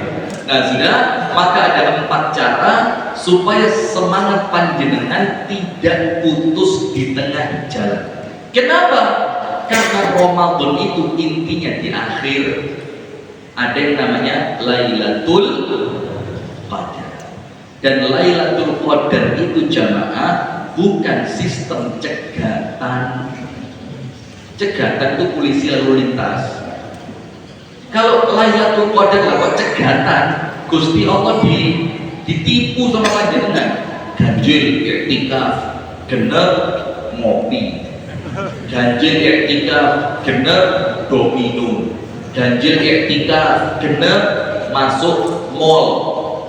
Nah sudah, maka ada 4 cara supaya semangat panjenengan tidak putus di tengah jalan. Kenapa? Karena Ramadan itu intinya di akhir. Ada yang namanya Lailatul Qadar. Dan Lailatul Qadar itu jamaah bukan sistem cegatan. Cegatan itu polisi lalu lintas. Kalau Lailatul Qadar lewat cegatan, Gusti Allah ditipu sama panjenengan. Ganjil iktikaf, genep ngopi. Ganjil iktikaf, genep domino. ganjil etika genep masuk mall,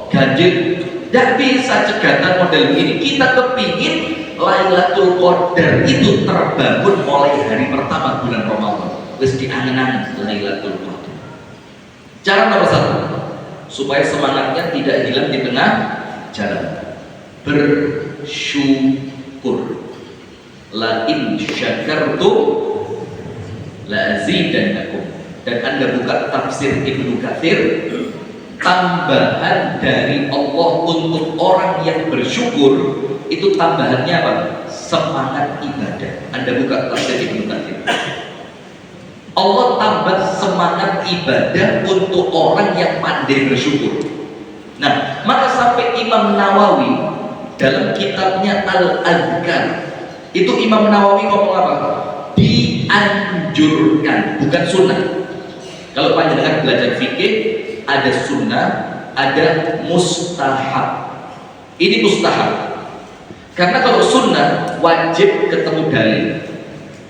ganjil. Tidak bisa cegatan model ini. Kita kepingin Lailatul Qadar itu terbangun mulai hari pertama bulan Ramadan. Wis diangen-angen Lailatul Qadar. Cara nomor satu, supaya semangatnya tidak hilang di tengah jalan, bersyukur. La in syakartum la azidannakum. Dan Anda buka tafsir Ibnu Katsir, tambahan dari Allah untuk orang yang bersyukur itu tambahannya apa? Semangat ibadah. Anda buka tafsir Ibnu Katsir. Allah tambah semangat ibadah untuk orang yang pandai bersyukur. Nah, maka sampai Imam Nawawi dalam kitabnya Al-Adhkar itu Imam Nawawi ngomong apa? Dianjurkan, bukan sunnah. Kalau panjenengan belajar fikih, ada sunnah, ada mustahab. Ini mustahab. Karena kalau sunnah wajib ketemu dalil.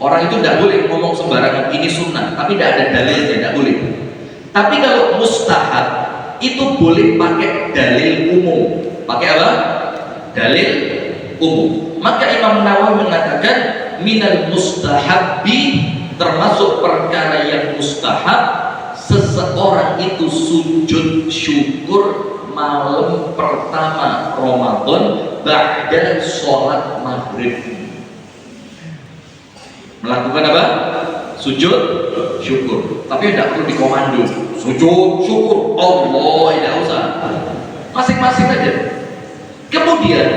Orang itu tidak boleh ngomong sembarangan ini sunnah, tapi tidak ada dalilnya, tidak boleh. Tapi kalau mustahab itu boleh pakai dalil umum. Pakai apa? Dalil umum. Maka Imam Nawawi mengatakan minal mustahabbi, termasuk perkara yang mustahab, seseorang itu sujud syukur malam pertama Ramadan ba'da sholat maghrib. Melakukan apa? Sujud syukur. Tapi tidak perlu dikomando. Sujud syukur Allah, tidak usah. Masing-masing aja. Kemudian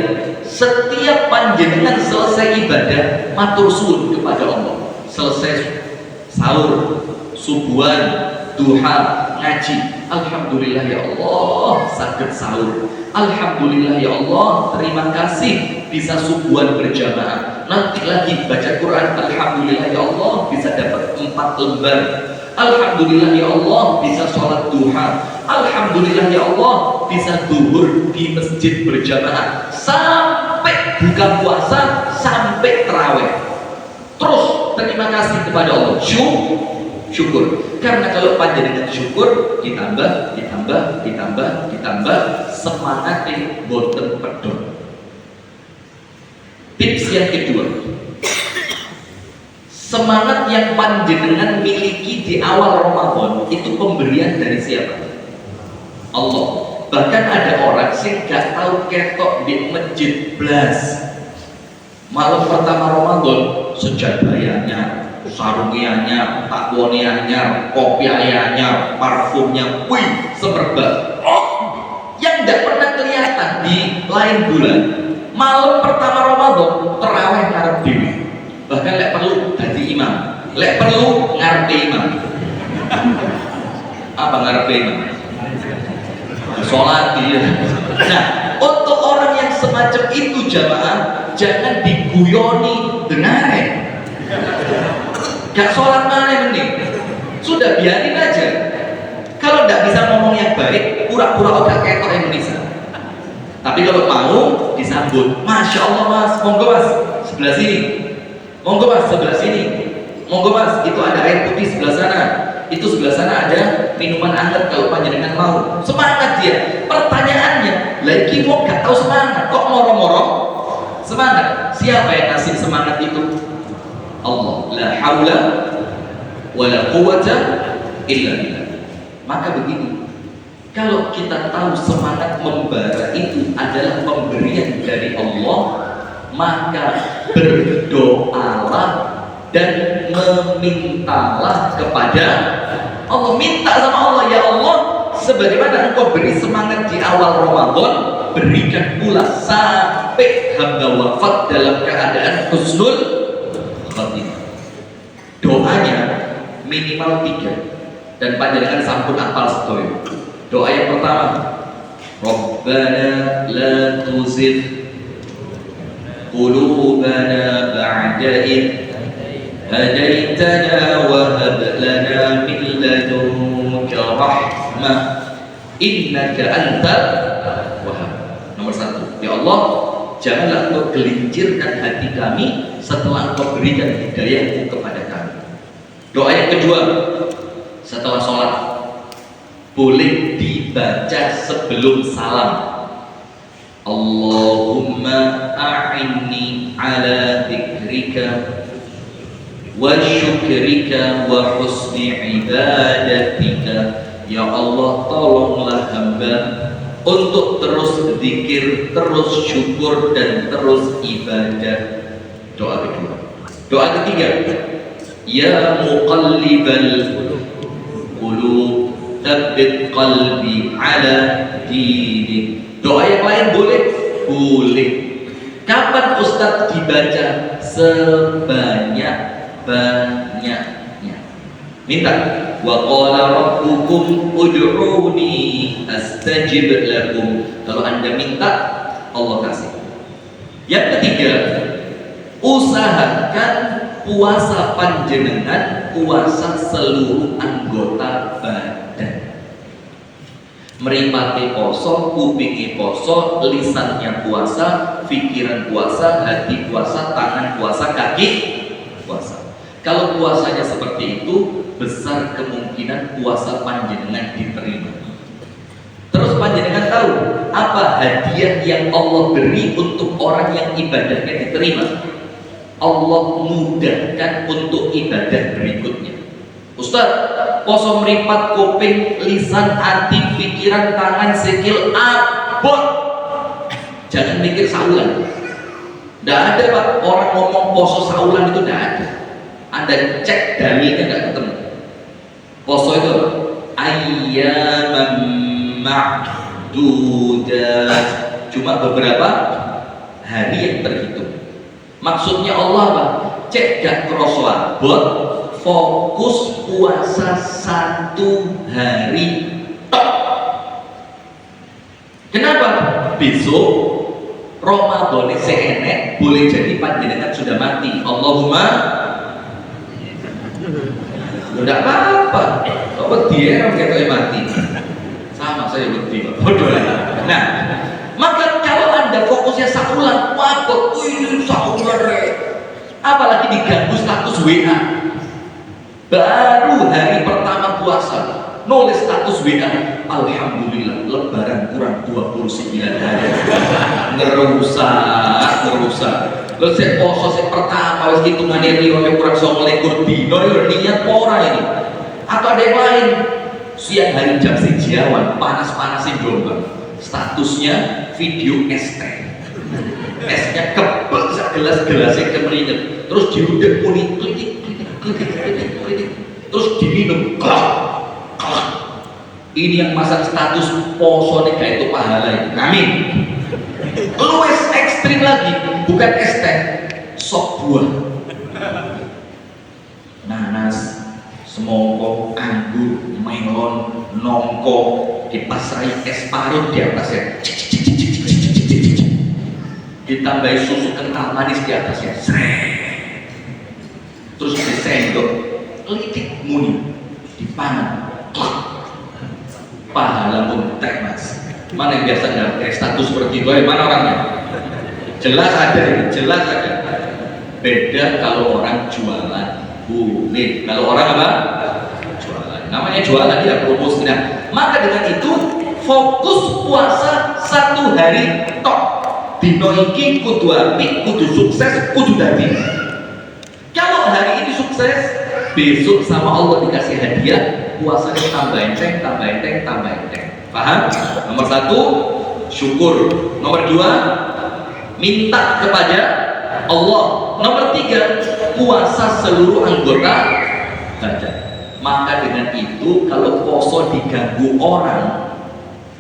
setiap panjenengan selesai ibadah matur suwun kepada Allah. Selesai sahur, subuhan, duha, ngaji, alhamdulillah ya Allah sakit sahur, alhamdulillah ya Allah terima kasih bisa subuhan berjamaah, nanti lagi baca Quran, alhamdulillah ya Allah bisa dapat 4 lembar, alhamdulillah ya Allah bisa sholat duha, alhamdulillah ya Allah bisa duhur di masjid berjamaah, sampai buka puasa, sampai terawih. Terus terima kasih kepada Allah, syukur. Karena kalau panjenengan syukur ditambah semangatnya boten pedot. Tips yang kedua, semangat yang panjenengan miliki di awal Ramadan itu pemberian dari siapa? Allah. Bahkan ada orang sih gak tahu ketok di masjid blas. Malam pertama Ramadan sejabayanya, sarungiannya, takwoniannya, kopiahnya, parfumnya, wih, semerbak. Yang tidak pernah kelihatan di lain bulan. Malam pertama Ramadan terawih ngarep dewi. Bahkan lek perlu jadi imam, lek perlu ngarep imam. Apa ngarep imam? Sholat dia. Nah, untuk orang yang semacam itu jamaah, jangan diguyoni dengarin. Gak sholat mana ini? Sudah biarin aja. Kalau tidak bisa ngomong yang baik, pura-pura otak ketok Indonesia. Tapi kalau mau disambut, masya Allah mas, monggo mas, sebelah sini. Monggo mas, sebelah sini. Monggo mas, itu ada air putih sebelah sana. Itu sebelah sana ada minuman hangat kalau panjenengan mau. Semangat dia. Pertanyaannya, lagi mau gak tahu semangat, kok moro-moro semangat? Siapa yang ngasih semangat itu? Allah. La haula wa la quwwata illa billah. Maka begini, kalau kita tahu semangat membara itu adalah pemberian dari Allah, maka berdoalah dan memintalah kepada Allah. Minta sama Allah, ya Allah, sebagaimana engkau beri semangat di awal Ramadan, berikan pula sampai hamba wafat dalam keadaan husnul khatimah. Doanya minimal 3 dan panjenengan sampun apal sedoyo. Doa yang pertama, Rabbana la tuzigh qulubana ba'da idh hadaitana wa hab lana min ladunka rahmah innaka antal wahhab. Nomor 1, ya Allah, janganlah engkau gelincirkan hati kami setelah engkau berikan hidayahmu kepada kami. Doa yang kedua, setelah sholat boleh dibaca sebelum salam. Allahumma a'inni ala dzikrika wa syukrika wa husni ibadatika. Ya Allah, tolonglah hamba untuk terus zikir, terus syukur, dan terus ibadah. Doa kedua. Doa ketiga, ya muqallibal qulub tsabbit qalbi ala dinik. Doa yang lain boleh? Boleh. Kapan Ustadz dibaca? Sebanyak-banyaknya. Minta. Wa qala rabbukum ud'uni astajib lakum. Kalau Anda minta, Allah kasih. Yang ketiga, usahakan puasa panjenengan, puasa seluruh anggota badan. Meripati poso, kupingi poso, lisannya puasa, pikiran puasa, hati puasa, tangan puasa, kaki puasa. Kalau puasanya seperti itu, besar kemungkinan puasa panjenengan diterima. Terus panjenengan tahu apa hadiah yang Allah beri untuk orang yang ibadahnya diterima? Allah mudahkan untuk ibadah berikutnya. Ustaz, poso meripat kuping, lisan, hati, pikiran, tangan, sikil, abot. Jangan mikir saulan. Tidak ada Pak, orang ngomong poso saulan itu tidak ada. Anda cek dalilnya nggak ketemu. Poso itu ayyaman ma'dudat, cuma beberapa hari yang terhitung. Maksudnya Allah apa? Cek gak kroso abot, fokus puasa 1 hari tok. Kenapa? Besok Ramadan seenek boleh jadi panjenengan sudah mati. Allahumma udah apa-apa. Kok dia kayak mati. Sama saya bukti Pak. Bodoh. Nah, maka kalau Anda fokusnya saulan, wabot, ini saulan, apalagi diganggu status WA. Baru hari pertama puasa, nulis status WA, alhamdulillah lebaran kurang 29 hari. Ngerusak. Lalu saya poso saya pertama, wis hitungannya riyo kurang 29 dino, niat ora ini. Atau ada yang lain, siang hari jam 1 awan, panas-panasin Jombang, statusnya video es teh. Esnya kebel gelas-gelasnya kemeringet, terus diudek kuning, klinik, terus diminum, kelak. Ini yang masang status poso nih kayak itu pahala ini. Amin. Luwes ekstrim lagi, bukan es teh, sop buah, nanas, semongko, anggur, melon, nongko, dipasrai es parut di atasnya, ditambahi susu kental manis di atasnya, terus disendok, lidik muni, dipangan, pahala pun teh Mas. Mana yang biasa nggak kayak status seperti itu? Mana orangnya? Jelas ada ini, jelas ada. Beda kalau orang jualan, boleh. Kalau orang apa? Jualan. Namanya jualan dia promosi. Nah, maka dengan itu fokus puasa 1 hari tok. Dino iki kudu apik, kudu sukses, kudu dadi. Kalau hari ini sukses, besok sama Allah dikasih hadiah, puasanya tambah enteng. Paham? Nomor 1, syukur. Nomor 2, minta kepada Allah. Nomor 3, puasa seluruh anggota badan. Maka dengan itu kalau poso diganggu orang,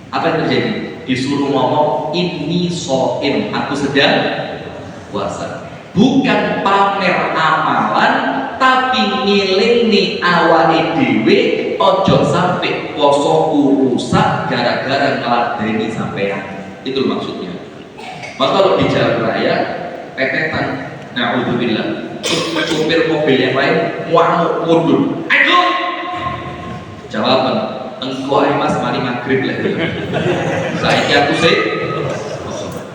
apa yang terjadi? Disuruh ngomong ini so'im, aku sedang puasa. Bukan pamer amalan, tapi ngiling awake dhewe. Ojo sampai poso rusak gara-gara ngeladeni sampean. Itu maksudnya. Maka kalau di jalan raya pepetan, na'udzubillah, terus supir mobil yang lain ngamuk mundur, ayo jawaban engkau ae Mas mari maghrib lagi. Saiki aku sih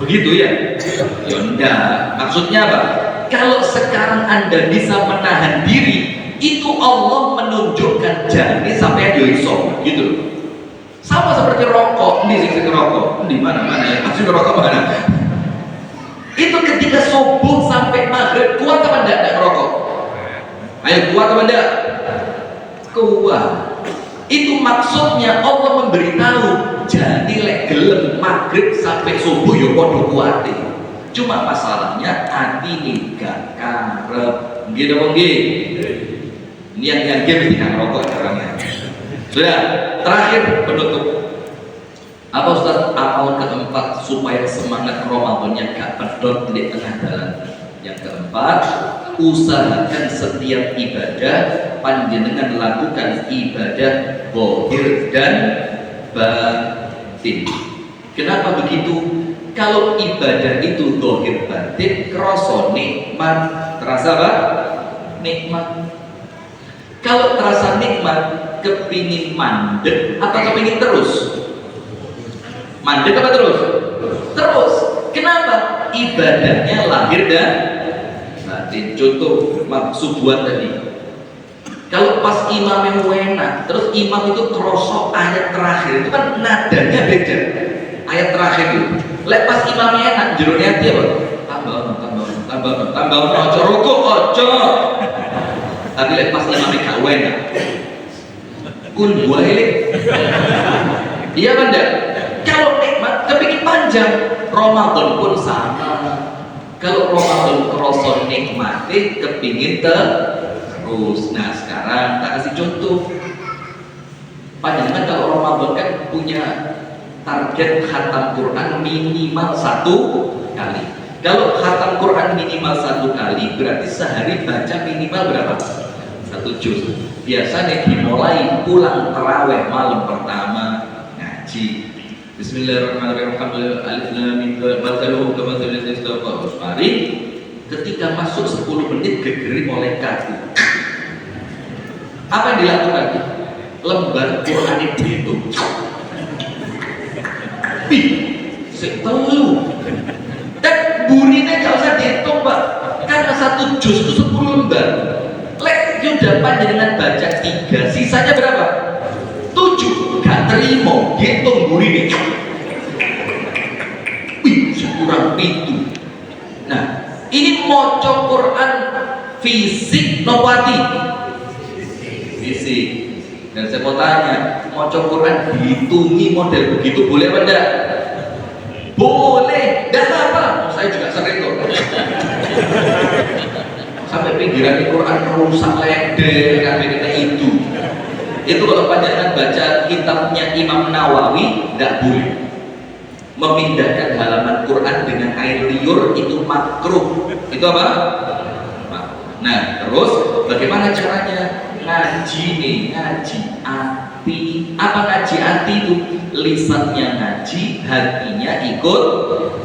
begitu ya. Ya enggak. Maksudnya apa? Kalau sekarang Anda bisa menahan diri, itu Allah menunjukkan jani sampai ada iso gitu loh. Sama seperti rokok, di sisi rokok, di mana ya, masih rokok mana? Itu ketika subuh sampai maghrib kuat apa enggak rokok? Ayo kuat apa enggak? Kuat. Itu maksudnya Allah memberitahu jadi lek gelem maghrib sampai subuh ya podo kuate. Cuma masalahnya hati ini gak karep. Nggih apa nggih? Ini yang game mesti rokok caranya. Sudah, terakhir penutup. Apa Ustaz amal keempat supaya semangat Ramadannya gak pedot di tengah jalan? Yang keempat, usahakan setiap ibadah panjenengan lakukan ibadah zahir dan batin. Kenapa begitu? Kalau ibadah itu zahir batin, kroso nikmat, terasa apa? Nikmat. Kalau terasa nikmat, kepingin mandek atau kepingin terus? Mandek apa terus? Terus. Kenapa? Ibadahnya lahir dan batin. Contoh subuhan tadi. Kalau pas imam yang enak, terus imam itu kerosok ayat terakhir, itu kan nadanya beda. Ayat terakhir itu. Lek pas imamnya enak, jerone hati apa? Tambah, ojo rukuk, ojo. Tapi lek pas imamnya gak enak, kun buah ini. Iya kan enggak? Kalau nikmat kepingin panjang, Ramadan pun sama. Kalau Ramadan kerosok nikmati, kepingin terus. Nah sekarang tak kasih contoh. Panjenengan kalau Ramadan kan punya target khatam Quran minimal 1 kali. Kalau khatam Quran minimal 1 kali, berarti sehari baca minimal berapa? 1 juz. Biasanya dimulai pulang terawih malam pertama ngaji. Bismillahirrahmanirrahim. Alif lam mim mathaluhu kamathali allazi istawqa mari. Ketika masuk 10 menit gegeri oleh kaku. Apa yang dilakukan? Lembar Quran itu setelu dan burine gak usah dihitung Pak, karena 1 juz itu 10 lembar. Lek sudah panjenengan baca 3, sisanya berapa? 7. Gak terima hitung burine. Kurang pintu. Nah ini moco Quran fisik nopati fisik. Dan saya mau tanya, moco Quran dihitungi model begitu boleh apa enggak? Boleh, enggak apa. Saya juga sering kok. Sampai pinggiran Quran rusak lede karena itu. Itu kalau panjenengan baca kitabnya Imam Nawawi enggak boleh. Memindahkan halaman Quran dengan air liur itu makruh. Itu apa? Nah, terus bagaimana caranya? Ngaji nih, ngaji hati. Apa ngaji hati itu? Lisannya ngaji, hatinya ikut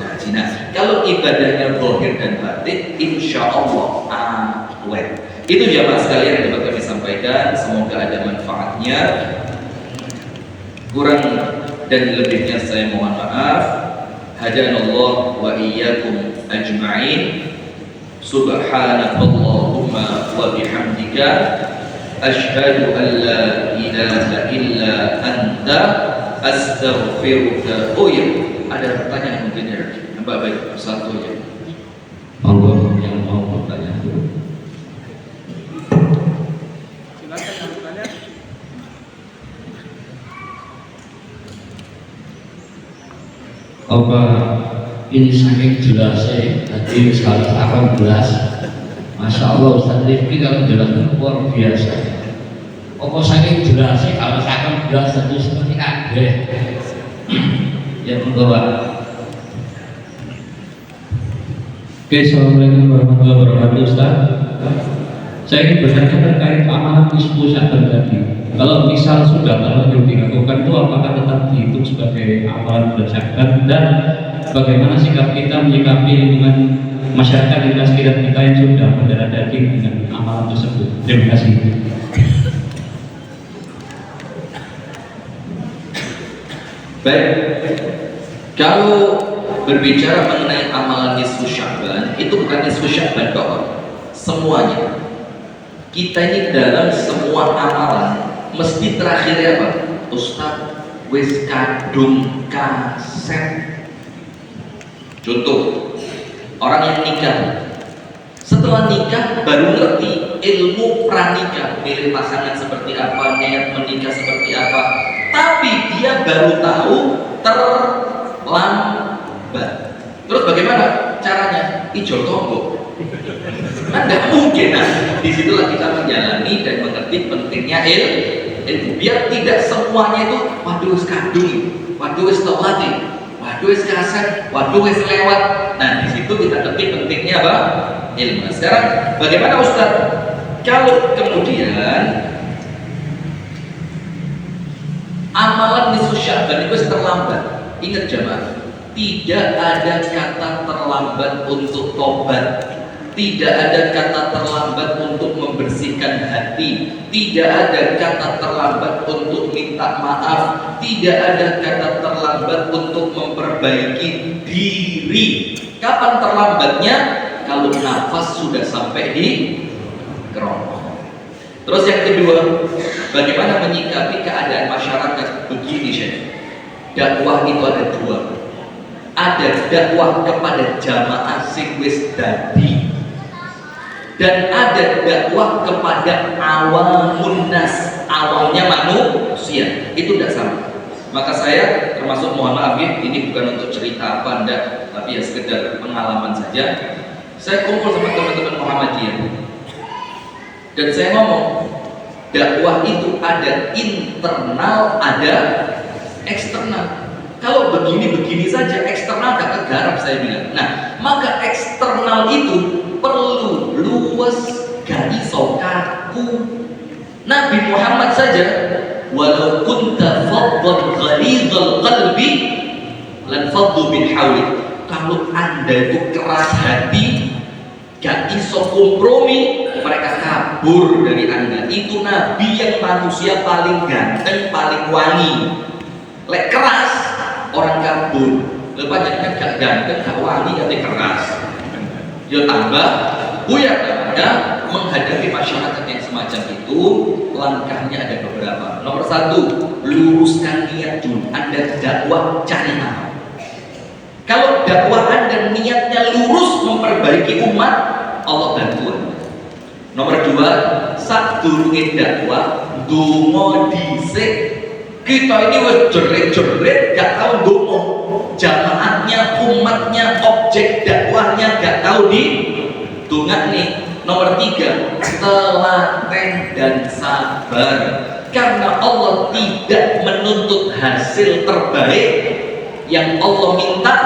ngaji. Nah, kalau ibadahnya zahir dan batin, insya Allah awet. Itu jamaah sekalian yang dapat kami sampaikan. Semoga ada manfaatnya. Kurang dan lebihnya saya mohon maaf. Hadanallah wa iyyakum ajma'in. Subhanakallahumma wa bihamdika asyhadu an la ilaha illa anta astaghfiruka. Oh ya, ada pertanyaan mungkin ya. Mbak baik satu aja. Allah yang mau bertanya. Silakan yang bertanya. Apa ini saking jelasnya tadi salah 18. Masya Allah Ustaz Rifki kalau jelasnya luar biasa. Apa saking jelasnya kalau 18 tadi seperti kabeh yang membawa. Oke, assalamualaikum warahmatullahi wabarakatuh Ustaz. Saya ingin bertanya terkait amanat nisfu Sya'ban tadi. Kalau misal sudah terlanjur dilakukan itu apakah tetap dihitung sebagai amalan bulan Sya'ban, dan bagaimana sikap kita menyikapi lingkungan masyarakat di sekitar kita yang sudah mendarah daging dengan amalan tersebut? Terima kasih. Baik, kalau berbicara mengenai amalan nisfu Sya'ban, itu bukan nisfu Sya'ban kok, semuanya. Kita ini dalam semua amalan mesti terakhirnya apa? Ustaz, wis kadung kaset. Contoh, orang yang nikah, setelah nikah baru ngerti ilmu pranikah, milih pasangan seperti apa, niat menikah seperti apa, tapi dia baru tahu terlambat. Terus bagaimana caranya? Ijol tonggo. Kan nggak mungkin. Nah, disitulah kita menjalani dan mengerti pentingnya ilmu. Biar tidak semuanya itu waduh kadung, waduh tawati, waduh kaset, waduh lewat. Nah, di situ kita ngerti pentingnya apa? Ilmu. Sekarang bagaimana Ustaz? Kalau kemudian amalan nisfu Sya'ban itu terlambat, ingat jemaah, tidak ada kata terlambat untuk tobat. Tidak ada kata terlambat untuk membersihkan hati. Tidak ada kata terlambat untuk minta maaf. Tidak ada kata terlambat untuk memperbaiki diri. Kapan terlambatnya? Kalau nafas sudah sampai di kerongkongan. Terus yang kedua, bagaimana menyikapi keadaan masyarakat begini, Syekh? Dakwah itu ada dua. Ada dakwah kepada jamaah sing wis dadi, dan ada dakwah kepada awamun nas, awalnya manusia. Itu tidak sama. Maka saya termasuk, mohon maaf ya, ini bukan untuk cerita apa enggak, tapi ya sekedar pengalaman saja. Saya kumpul sama teman-teman Muhammadiyah dan saya ngomong, dakwah itu ada internal, ada eksternal. Kalau begini-begini saja, eksternal gak kegarap, saya bilang. Nah, maka eksternal itu perlu luwes, gak iso kaku. Nabi Muhammad saja, walau kunta faddan ghalidhal qalbi lan faddu min hawlik. Kalau Anda itu keras hati, gak iso kompromi, mereka kabur dari Anda. Itu Nabi yang manusia paling ganteng, paling wangi. Lek keras, orang kabur. Lepas jadinya gak ganteng, gak wangi, tapi keras. Dia tambah buyar. Anda menghadapi masyarakat yang semacam itu, langkahnya ada beberapa. Nomor satu, luruskan niat dulu. Anda dakwah cari amal. Kalau dakwah Anda niatnya lurus memperbaiki umat, Allah bantu. Nomor dua, sak durungin dakwah donga dhisik. Kita ini wis jerit-jerit gak tahu donga. Jamaahnya, umatnya, objek dakwahnya gak tahu di donga nih. Nomor tiga, telaten dan sabar. Karena Allah tidak menuntut hasil terbaik. Yang Allah minta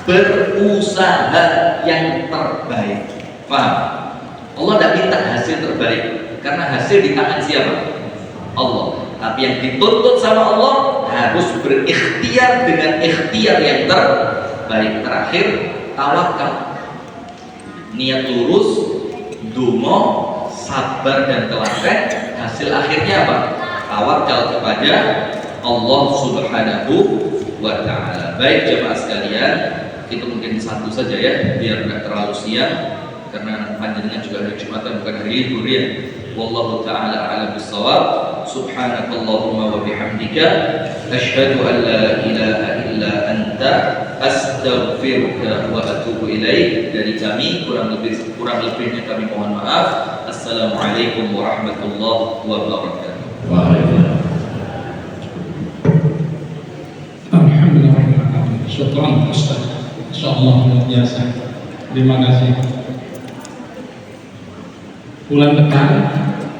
berusaha yang terbaik. Paham? Allah tidak minta hasil terbaik, karena hasil di tangan siapa? Allah. Tapi yang dituntut sama Allah harus berikhtiar dengan ikhtiar yang terbaik. Terakhir, tawakal. Niat lurus, donga, sabar dan telaten. Hasil akhirnya apa? Tawakal kepada Allah Subhanahu wa ta'ala. Baik jemaah sekalian, itu mungkin satu saja ya, biar nggak terlalu siang, karena panjenengan juga hari Jumatan bukan hari libur ya. Wallahu ta'ala a'lam bissawab. Subhanakallahumma wa bihamdika asyhadu an la ilaha illa anta astaghfiruka wa atubu ilaik. Dari kami kurang lebihnya kami mohon maaf. Assalamualaikum warahmatullahi wabarakatuh. Waalaikumsalam. Syukran Ustaz, insyaallah luar biasa. Terima kasih. Bulan depan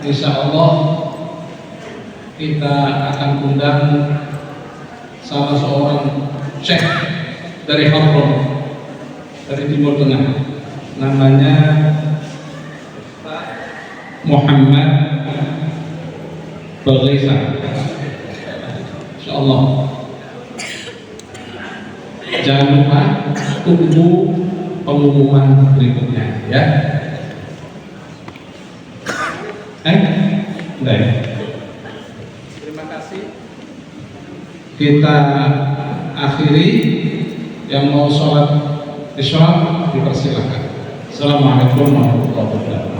insyaallah kita akan undang salah seorang syekh dari Hongkong, dari Timur Tengah, namanya Muhammad Baghaisa. Insyaallah. Jangan lupa tunggu pengumuman berikutnya ya. Baik. Terima kasih. Kita akhiri. Yang mau sholat isya dipersilakan. Assalamualaikum warahmatullahi wabarakatuh.